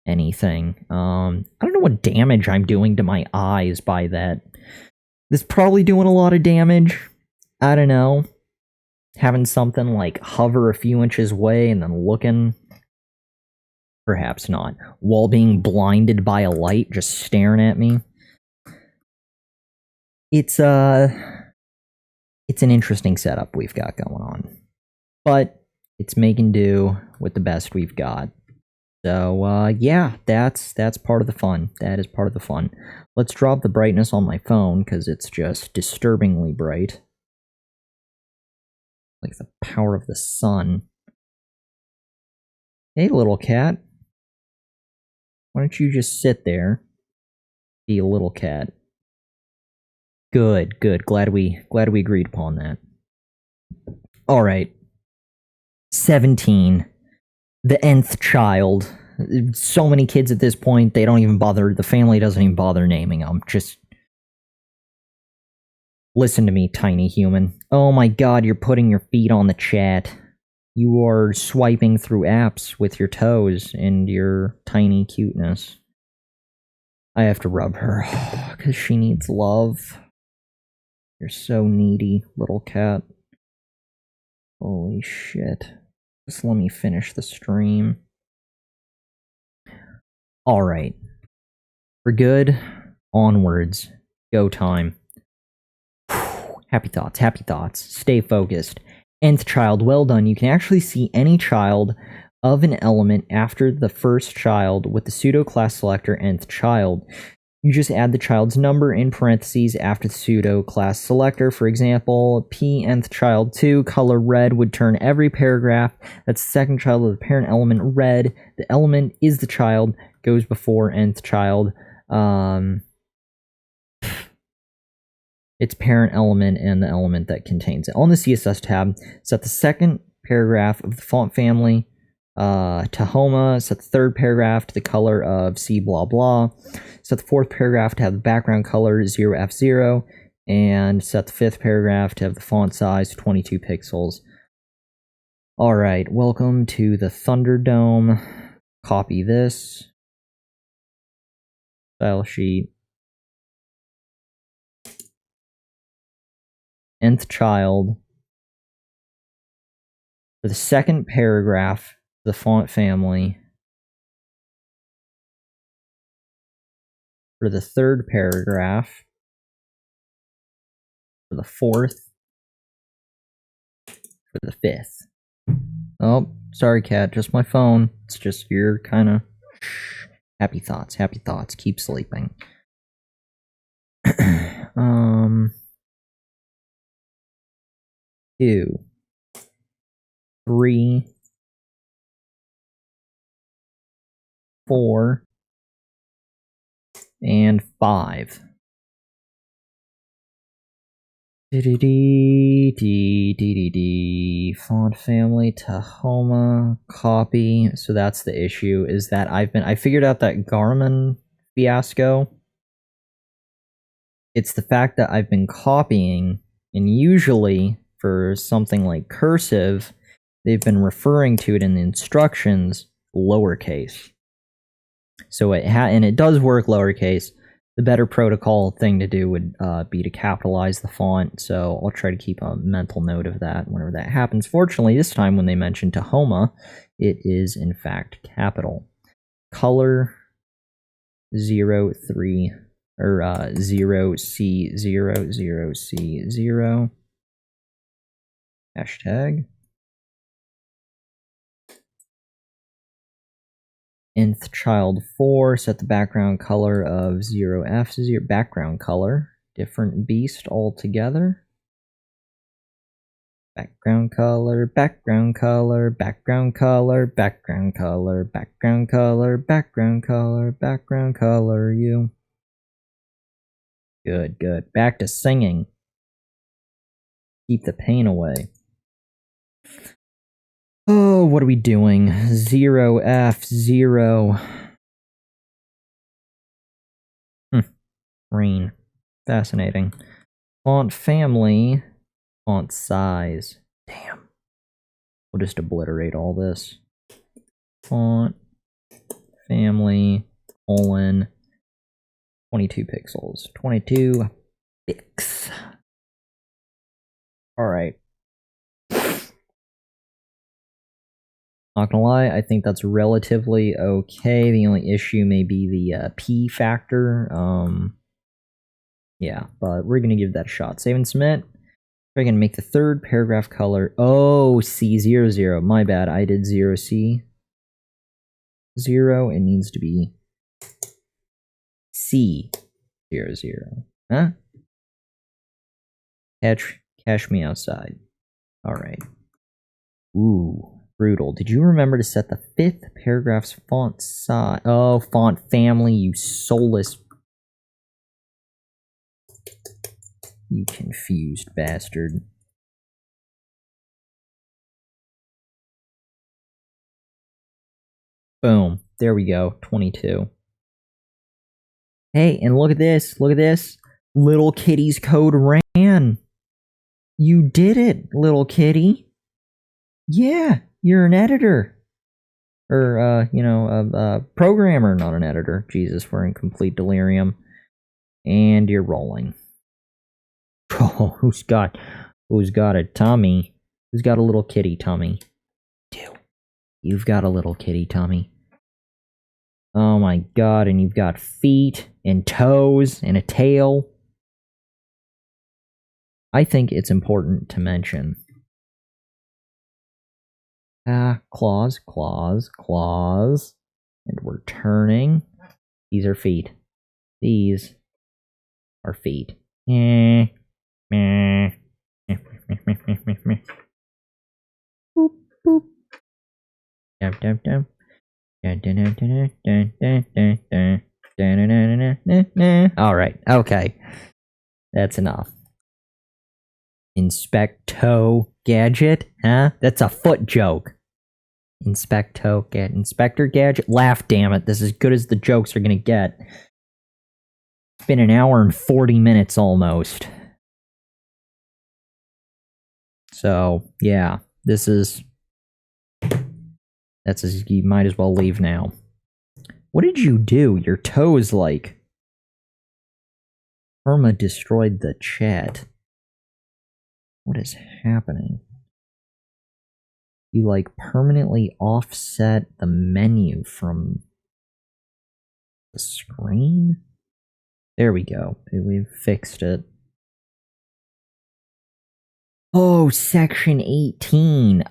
anything. I don't know what damage I'm doing to my eyes by that. This is probably doing a lot of damage. I don't know. Having something like hover a few inches away and then looking. Perhaps not. While being blinded by a light just staring at me. It's an interesting setup we've got going on. But it's making do with the best we've got. So, yeah, that's part of the fun. That is part of the fun. Let's drop the brightness on my phone, because it's just disturbingly bright. Like the power of the sun. Hey, little cat. Why don't you just sit there? Be a little cat. Good, good. Glad we agreed upon that. Alright. 17. The nth child. So many kids at this point, they don't even bother, the family doesn't even bother naming them. Just listen to me, tiny human. Oh my god, you're putting your feet on the chat. You are swiping through apps with your toes and your tiny cuteness. I have to rub her, because she needs love. You're so needy, little cat. Holy shit. Just let me finish the stream. Alright. We're good. Onwards. Go time. Happy thoughts, happy thoughts. Stay focused. Nth child, well done. You can actually see any child of an element after the first child with the pseudo class selector nth child. You just add the child's number in parentheses after the pseudo class selector. For example, p nth child 2, color red, would turn every paragraph that's the second child of the parent element red. The element is the child, goes before nth child. Its parent element and the element that contains it. On the CSS tab, set the second paragraph of the font family Tahoma, set the third paragraph to the color of C blah blah, set the fourth paragraph to have the background color 0F0, and set the fifth paragraph to have the font size 22 pixels. Alright, welcome to the Thunderdome. Copy this. Style sheet. Nth child. For the second paragraph, the font family. For the third paragraph. For the fourth. For the fifth. Oh, sorry cat, just my phone. It's just you're kind of... Happy thoughts, keep sleeping. 2, 3, 4, and 5. Font family, Tahoma, copy. So that's the issue, is that I figured out that Garmin fiasco. It's the fact that I've been copying, and usually for something like cursive, they've been referring to it in the instructions lowercase. So it does work lowercase. The better protocol thing to do would be to capitalize the font, so I'll try to keep a mental note of that whenever that happens. Fortunately, this time when they mention Tahoma, it is in fact capital. Color 03 or 0C00C0 hashtag. Nth child 4, set the background color of 0F0 background color. Different beast altogether. Background color, background color, background color, background color, background color, background color, background color, you. Good, good. Back to singing. Keep the pain away. Oh, what are we doing? 0F0. Green. Fascinating. Font family. Font size. Damn. We'll just obliterate all this. Font family, colon, 22 pixels. 22 pix. Alright. Not gonna lie, I think that's relatively okay. The only issue may be the P factor. Yeah, but we're gonna give that a shot. Save and submit. We're gonna make the third paragraph color. Oh, C00. My bad. I did 0C0. It needs to be C00. Huh? Catch me outside. Alright. Ooh. Brutal. Did you remember to set the 5th paragraph's font size? Oh, font family, you soulless. You confused bastard. Boom. There we go. 22. Hey, and look at this. Look at this. Little Kitty's code ran. You did it, little kitty. Yeah. You're an editor. Or, a programmer, not an editor. Jesus, we're in complete delirium. And you're rolling. Oh, who's got a tummy? Who's got a little kitty tummy? You've got a little kitty tummy. Oh my god, and you've got feet, and toes, and a tail. I think it's important to mention claws, claws, claws. And we're turning. These are feet. These are feet. Boop, boop. Dum, dum, dum. Alright, okay. That's enough. Inspecto Gadget? Huh? That's a foot joke. Inspector Gadget? Laugh, damn it. This is as good as the jokes are gonna get. It's been an hour and 40 minutes almost. So, yeah. You might as well leave now. What did you do? Your toes, like... Perma destroyed the chat. What is happening? You, like, permanently offset the menu from the screen? There we go. We've fixed it. Oh, section 18.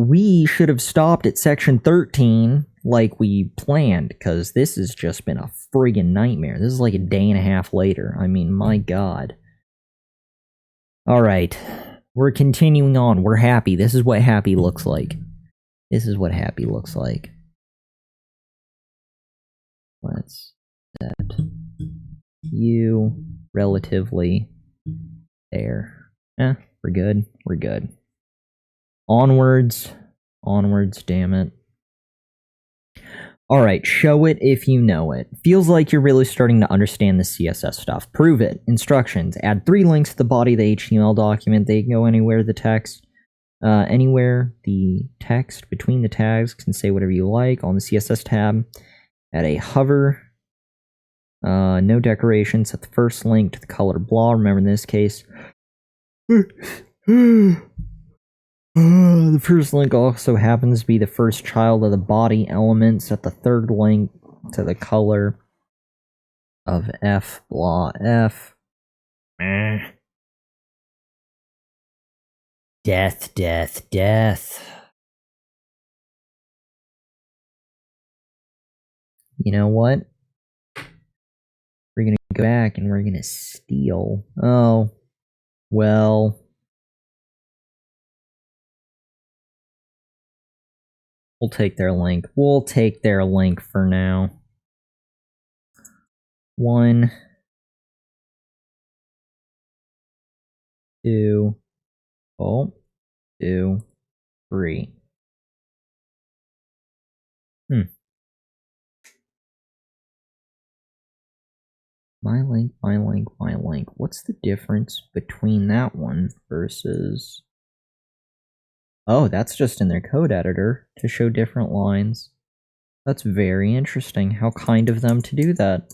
We should have stopped at section 13 like we planned, because this has just been a friggin' nightmare. This is like a day and a half later. I mean, my god. Alright. We're continuing on. We're happy. This is what happy looks like. This is what happy looks like. Let's set you relatively there. We're good. We're good. Onwards. Onwards, damn it. Alright, show it if you know it. Feels like you're really starting to understand the CSS stuff. Prove it. Instructions. Add 3 links to the body of the HTML document. They can go anywhere, the text. Anywhere the text between the tags can say whatever you like. On the CSS tab, add a hover. No decoration. Set the first link to the color blah. Remember in this case, the first link also happens to be the first child of the body element. Set the third link to the color of F blah F. Death, death, death. You know what? We're gonna go back and we're gonna steal. Oh, well. We'll take their link. We'll take their link for now. 1, 2, 2, 3. My link, my link, my link. What's the difference between that one versus... Oh, that's just in their code editor to show different lines. That's very interesting. How kind of them to do that.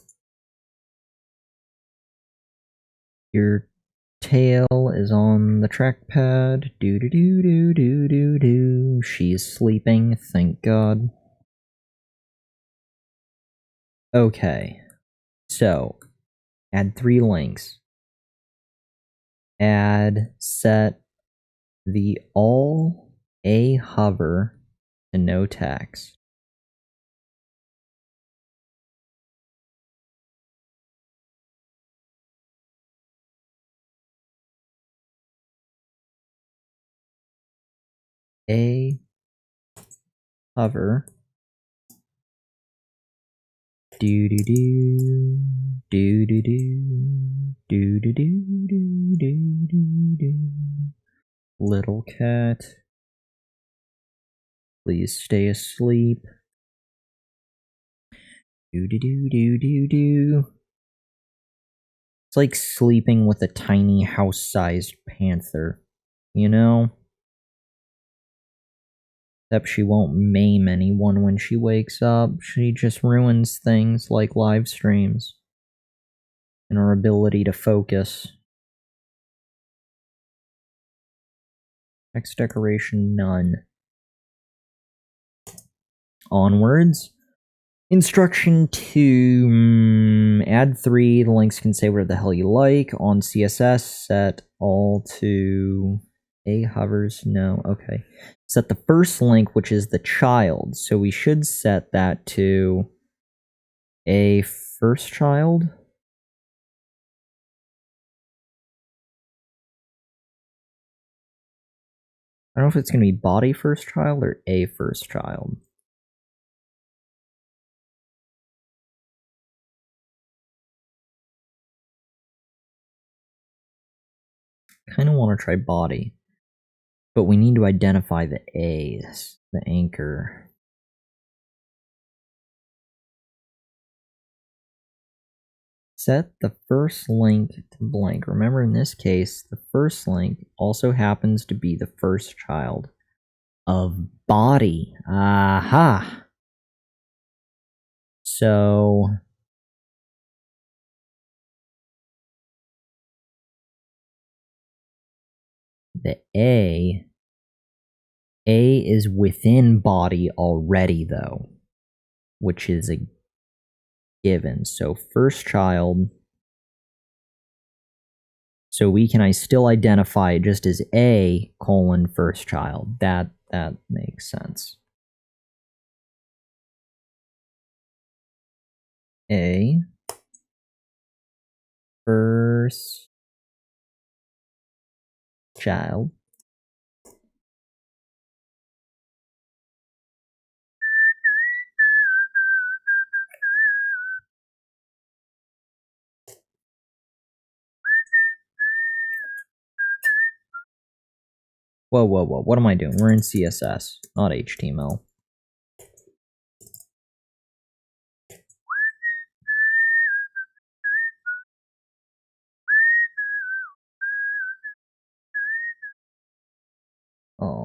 Your tail is on the trackpad. Do do do do do do do. She's sleeping, thank God. Okay. So, add 3 links. Add set the all a hover to no text. A hover do do do do do do do do do do do do do. Little cat, please stay asleep. Do do do do do do. It's like sleeping with a tiny house-sized panther, you know? Except she won't maim anyone when she wakes up. She just ruins things like live streams and our ability to focus. Text decoration, none. Onwards. Instruction 2, add 3. The links can say whatever the hell you like. On CSS, set all to a hovers. No, okay. Set the first link, which is the child. So we should set that to a first child. I don't know if it's going to be body first child or a first child. Kind of want to try body. But we need to identify the A's, the anchor. Set the first link to blank. Remember, in this case, the first link also happens to be the first child of body. Aha! So... the A is within body already, though, which is a given. So first child. So we can still identify it just as A colon first child. That makes sense. A first child. Whoa, whoa, whoa. What am I doing? We're in CSS, not HTML. Oh.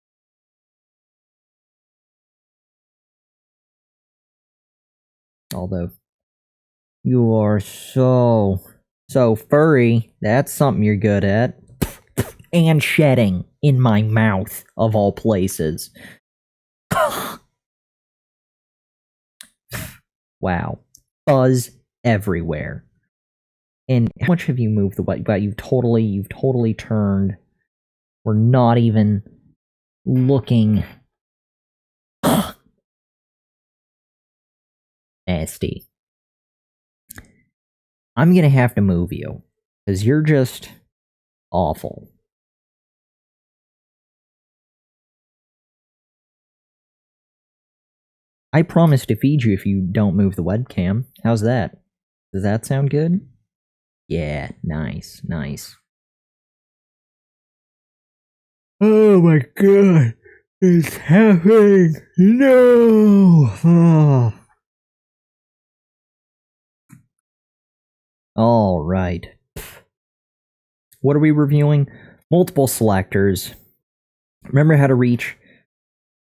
Although, you are so furry. That's something you're good at. And shedding in my mouth, of all places. Wow. Fuzz everywhere. And how much have you moved the white? But you've totally turned. We're not even looking. Nasty. I'm gonna have to move you. Because you're just awful. I promise to feed you if you don't move the webcam. How's that? Does that sound good? Yeah, nice. Oh my god. It's happening. No. Oh. All right. What are we reviewing? Multiple selectors. Remember how to reach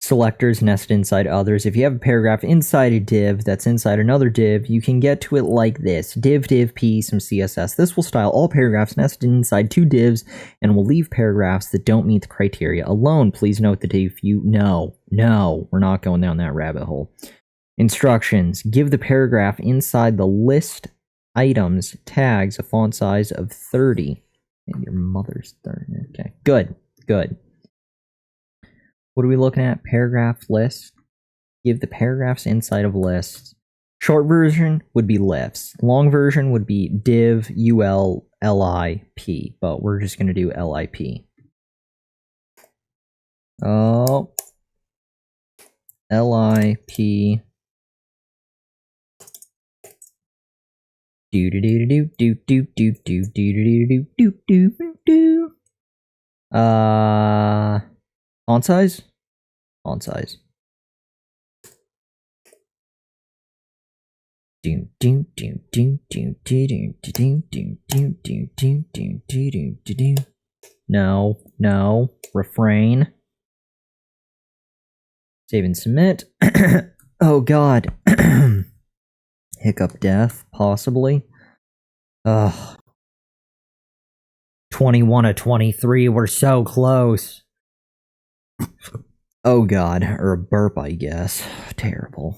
selectors nested inside others. If you have a paragraph inside a div that's inside another div, you can get to it like this. Div p some CSS. This will style all paragraphs nested inside two divs and will leave paragraphs that don't meet the criteria alone. Please note that if you... No, we're not going down that rabbit hole. Instructions. Give the paragraph inside the list items tags a font size of 30. And your mother's 30. Okay, good. What are we looking at? Paragraph list. Give the paragraphs inside of lists. Short version would be lifts. Long version would be div ul lip, but we're just going to do lip. Oh. Lip. Font size? Font size. No. Refrain. Save and submit. Oh god. Hiccup death, possibly. Ugh. 21 to 23, we're so close. Oh god, or a burp, I guess. Terrible.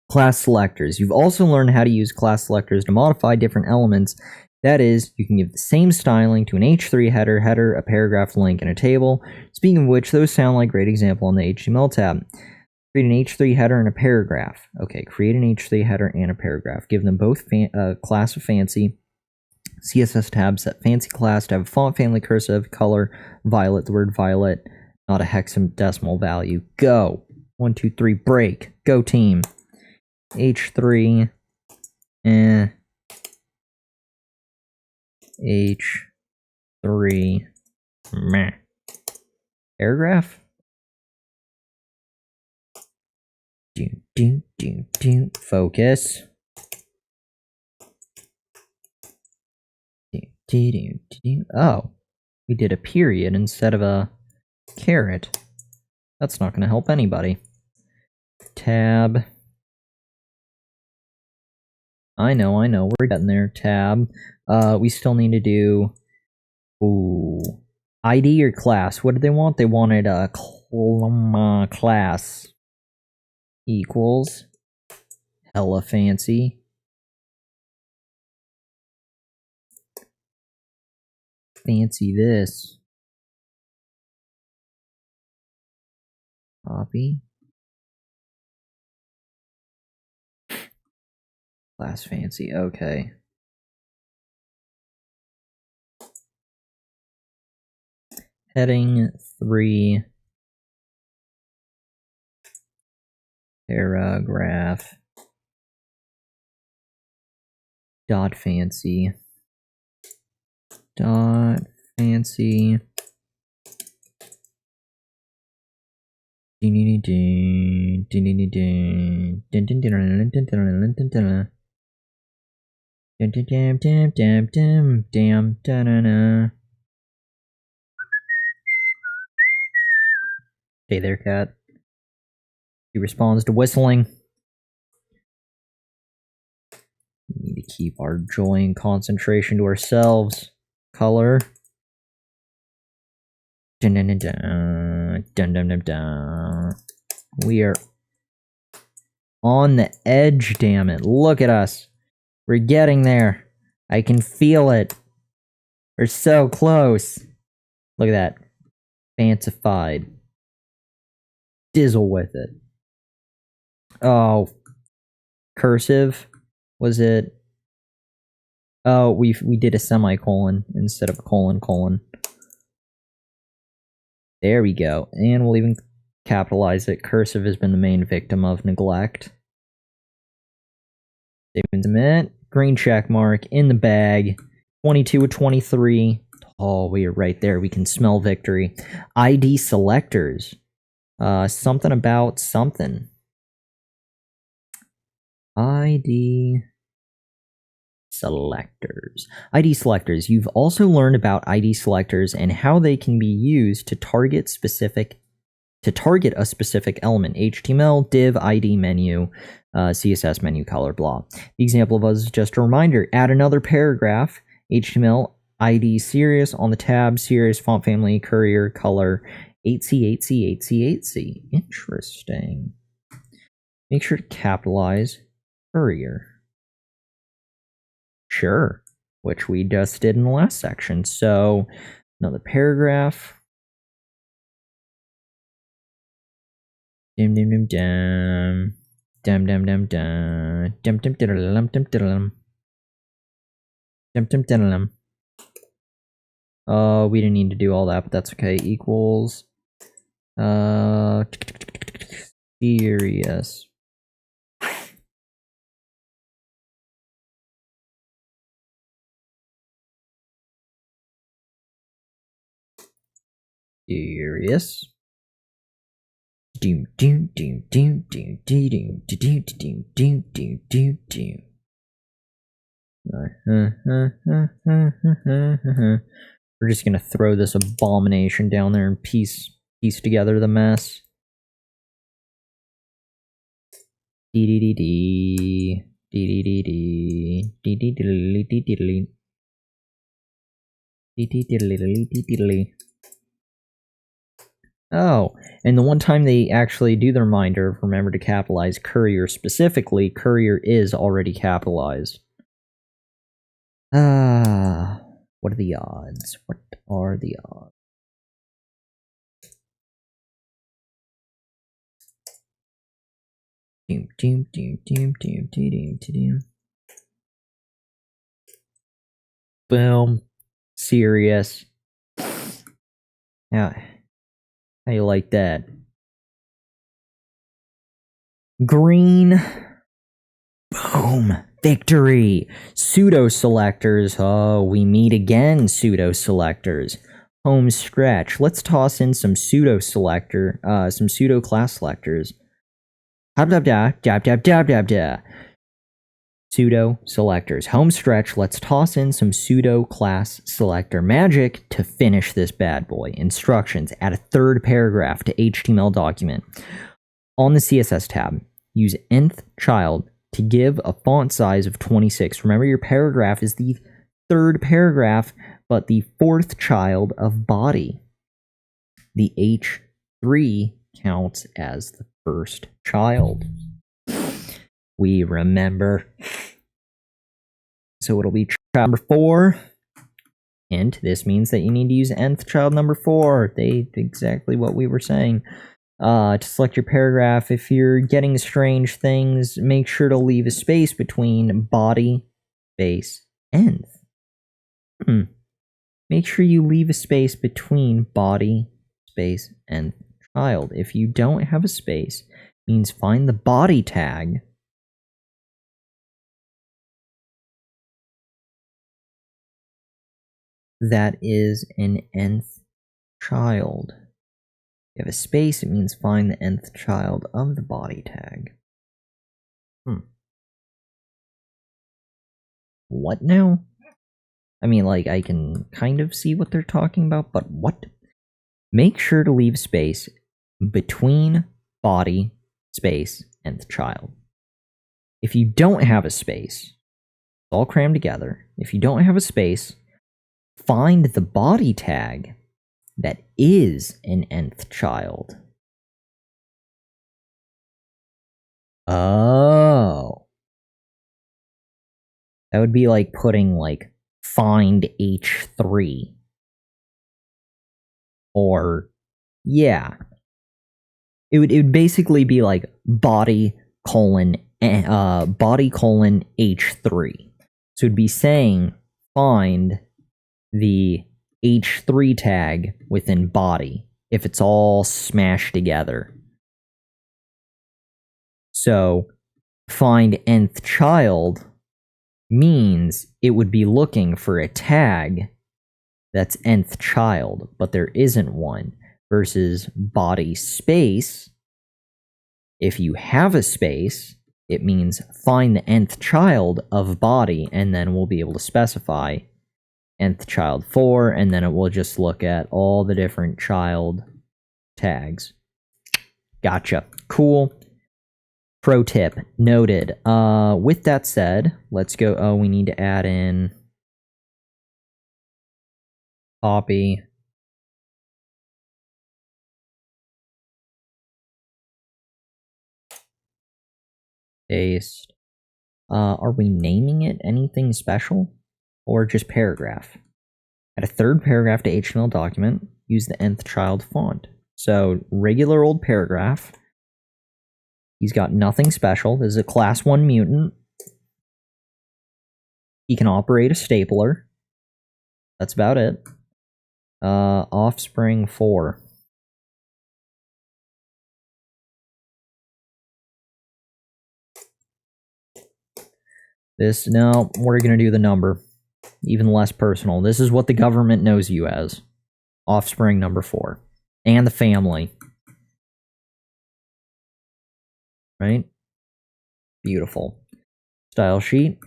Class selectors. You've also learned how to use class selectors to modify different elements. That is, you can give the same styling to an H3 header, a paragraph link, and a table. Speaking of which, those sound like a great example on the HTML tab. Create an H3 header and a paragraph. Okay, create an H3 header and a paragraph. Give them both class of fancy. CSS tab, set fancy class to have font family cursive, color, violet, the word violet, not a hexadecimal value. Go. 1, 2, 3, break. Go team. H3, H3, meh. Paragraph? Focus. Oh, we did a period instead of a caret. That's not going to help anybody. Tab. I know, we're getting there. Tab. We still need to do... Ooh. ID or class? What did they want? They wanted a class equals hella fancy. Fancy this. Copy. Class fancy, okay. Heading 3. Paragraph. Dot fancy. Dot fancy. Hey there, cat. He responds to whistling. keep our joy and concentration to ourselves. Color. Dun, dun, dun, dun, dun, dun, dun, dun. We are on the edge, damn it. Look at us. We're getting there. I can feel it. We're so close. Look at that. Fancified. Dizzle with it. Oh. Cursive. Was it? Oh, we did a semicolon instead of a colon. There we go. And we'll even capitalize it. Cursive has been the main victim of neglect. Saving a minute. Green check mark in the bag. 22 of 23. Oh, we are right there. We can smell victory. ID selectors. Something about something. ID selectors. ID selectors. You've also learned about ID selectors and how they can be used to target a specific element. HTML, div, ID menu, CSS menu color, blah. The example of us is just a reminder. Add another paragraph. HTML, ID serious on the tab, serious font family, courier, color, 8C, 8C, 8C, 8C. Interesting. Make sure to capitalize courier. Sure, which we just did in the last section. So, another paragraph. Dim dim dim dim. Dum dum dum dum. Dum dum dum dum dum. Dum dum dum. We didn't need to do all that, but that's okay. Equals serious. Serious. Do do do do do do do do do do do do do. We're just gonna throw this abomination down there and piece together the mess. Dee dee dee dee dee dee dee dee dee dee dee dee dee dee. Oh, and the one time they actually do the reminder, remember to capitalize courier specifically, courier is already capitalized. What are the odds? What are the odds? Boom. Serious. Yeah. How you like that? Green. Boom. Victory. Pseudo selectors. Oh, we meet again, pseudo selectors. Home stretch. Let's toss in some pseudo selector, some pseudo class selectors. Pseudo selectors. Home stretch. Let's toss in some pseudo class selector magic to finish this bad boy. Instructions. Add a third paragraph to HTML document. On the CSS tab, use nth child to give a font size of 26. Remember, your paragraph is the third paragraph, but the fourth child of body. The H3 counts as the first child. We remember. So it'll be child number 4. And this means that you need to use nth child number 4. Exactly what we were saying. To select your paragraph, if you're getting strange things, make sure to leave a space between body, space, nth. Make sure you leave a space between body, space, and child. If you don't have a space, it means find the body tag. That is an nth child. If you have a space, it means find the nth child of the body tag. What now? I mean, like, I can kind of see what they're talking about, but what? Make sure to leave space between body, space, and the child. If you don't have a space, all crammed together. If you don't have a space, find the body tag that is an nth child. Oh. That would be like putting like find H3. Or yeah. It would basically be like body colon H3. So it'd be saying find the H3 tag within body if it's all smashed together. So find nth child means it would be looking for a tag that's nth child, but there isn't one, versus body space. If you have a space, it means find the nth child of body, and then we'll be able to specify nth child 4, and then it will just look at all the different child tags. Gotcha. Cool. Pro tip. Noted. With that said, let's go. Oh, we need to add in copy. Paste. Are we naming it anything special? Or just paragraph? Add a third paragraph to HTML document. Use the nth child font. So, regular old paragraph. He's got nothing special. This is a class 1 mutant. He can operate a stapler. That's about it. Offspring 4. No, we're going to do the number. Even less personal. This is what the government knows you as. Offspring number 4. And the family. Right? Beautiful. Style sheet.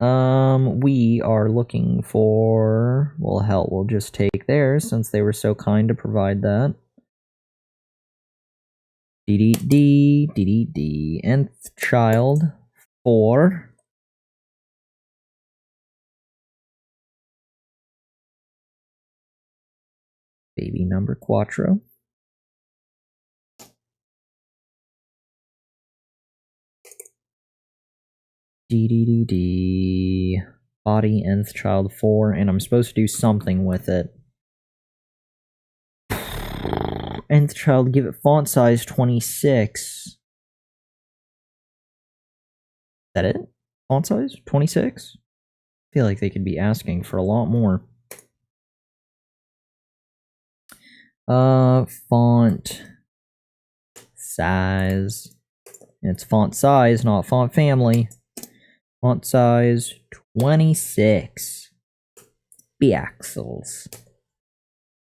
We are looking for... Well, hell, we'll just take theirs since they were so kind to provide that. D. Nth child 4. Baby number quattro. D. Body nth child 4, and I'm supposed to do something with it. Nth child, give it font size 26. Is that it? Font size 26? I feel like they could be asking for a lot more. Font size. And it's font size, not font family. Font size 26 pixels.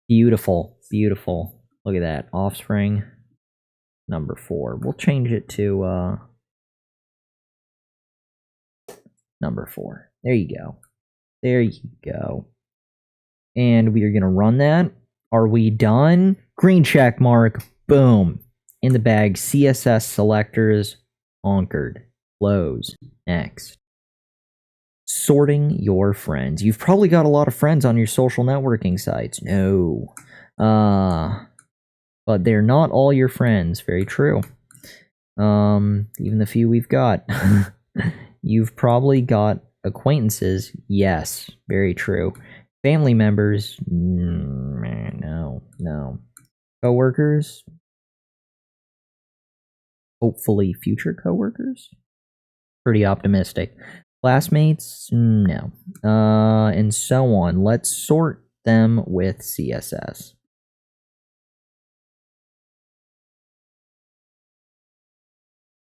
Beautiful, beautiful. Look at that. Offspring number 4. We'll change it to number 4. There you go. There you go. And we are going to run that. Are we done? Green check mark. Boom. In the bag. CSS selectors. Anchored. Close. Next. Sorting your friends. You've probably got a lot of friends on your social networking sites. No. But they're not all your friends. Very true. Even the few we've got. You've probably got acquaintances. Yes. Very true. Family members. No. Coworkers. Hopefully future coworkers. Pretty optimistic. Classmates? No. And so on. Let's sort them with CSS.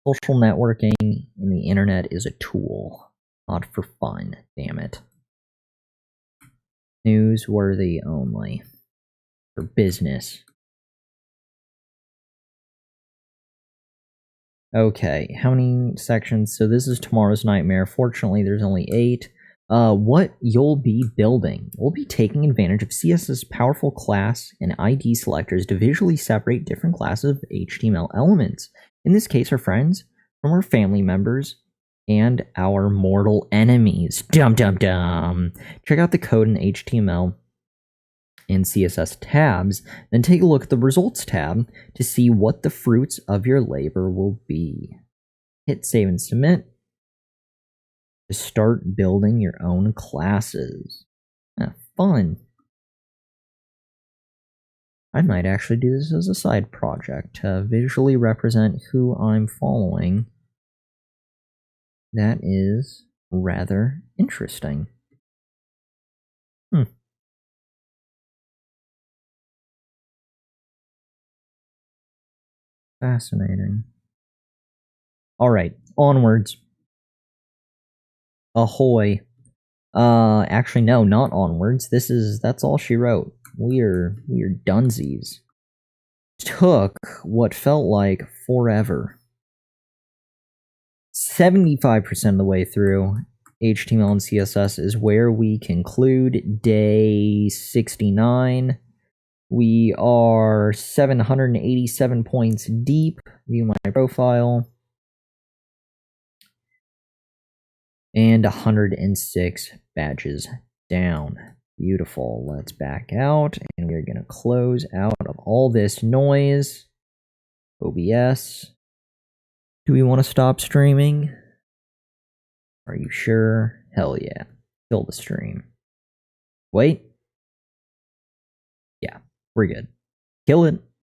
Social networking and the internet is a tool, not for fun, damn it. Newsworthy only. For business. Okay, how many sections? So this is tomorrow's nightmare. Fortunately, there's only 8. What you'll be building. We'll be taking advantage of CSS's powerful class and ID selectors to visually separate different classes of HTML elements. In this case, our friends from our family members and our mortal enemies. Dum dum dum. Check out the code in HTML and CSS tabs, then take a look at the results tab to see what the fruits of your labor will be. Hit save and submit to start building your own classes. Fun. I might actually do this as a side project to visually represent who I'm following. That is rather interesting. Fascinating. Alright, onwards. Ahoy. Actually no, not onwards. That's all she wrote. We're dunsies. Took what felt like forever. 75% of the way through, HTML and CSS is where we conclude day 69. We are 787 points deep. View my profile. And 106 badges down. Beautiful. Let's back out, and we're going to close out of all this noise. OBS. Do we want to stop streaming? Are you sure? Hell yeah. Kill the stream. Wait. Yeah, we're good. Kill it.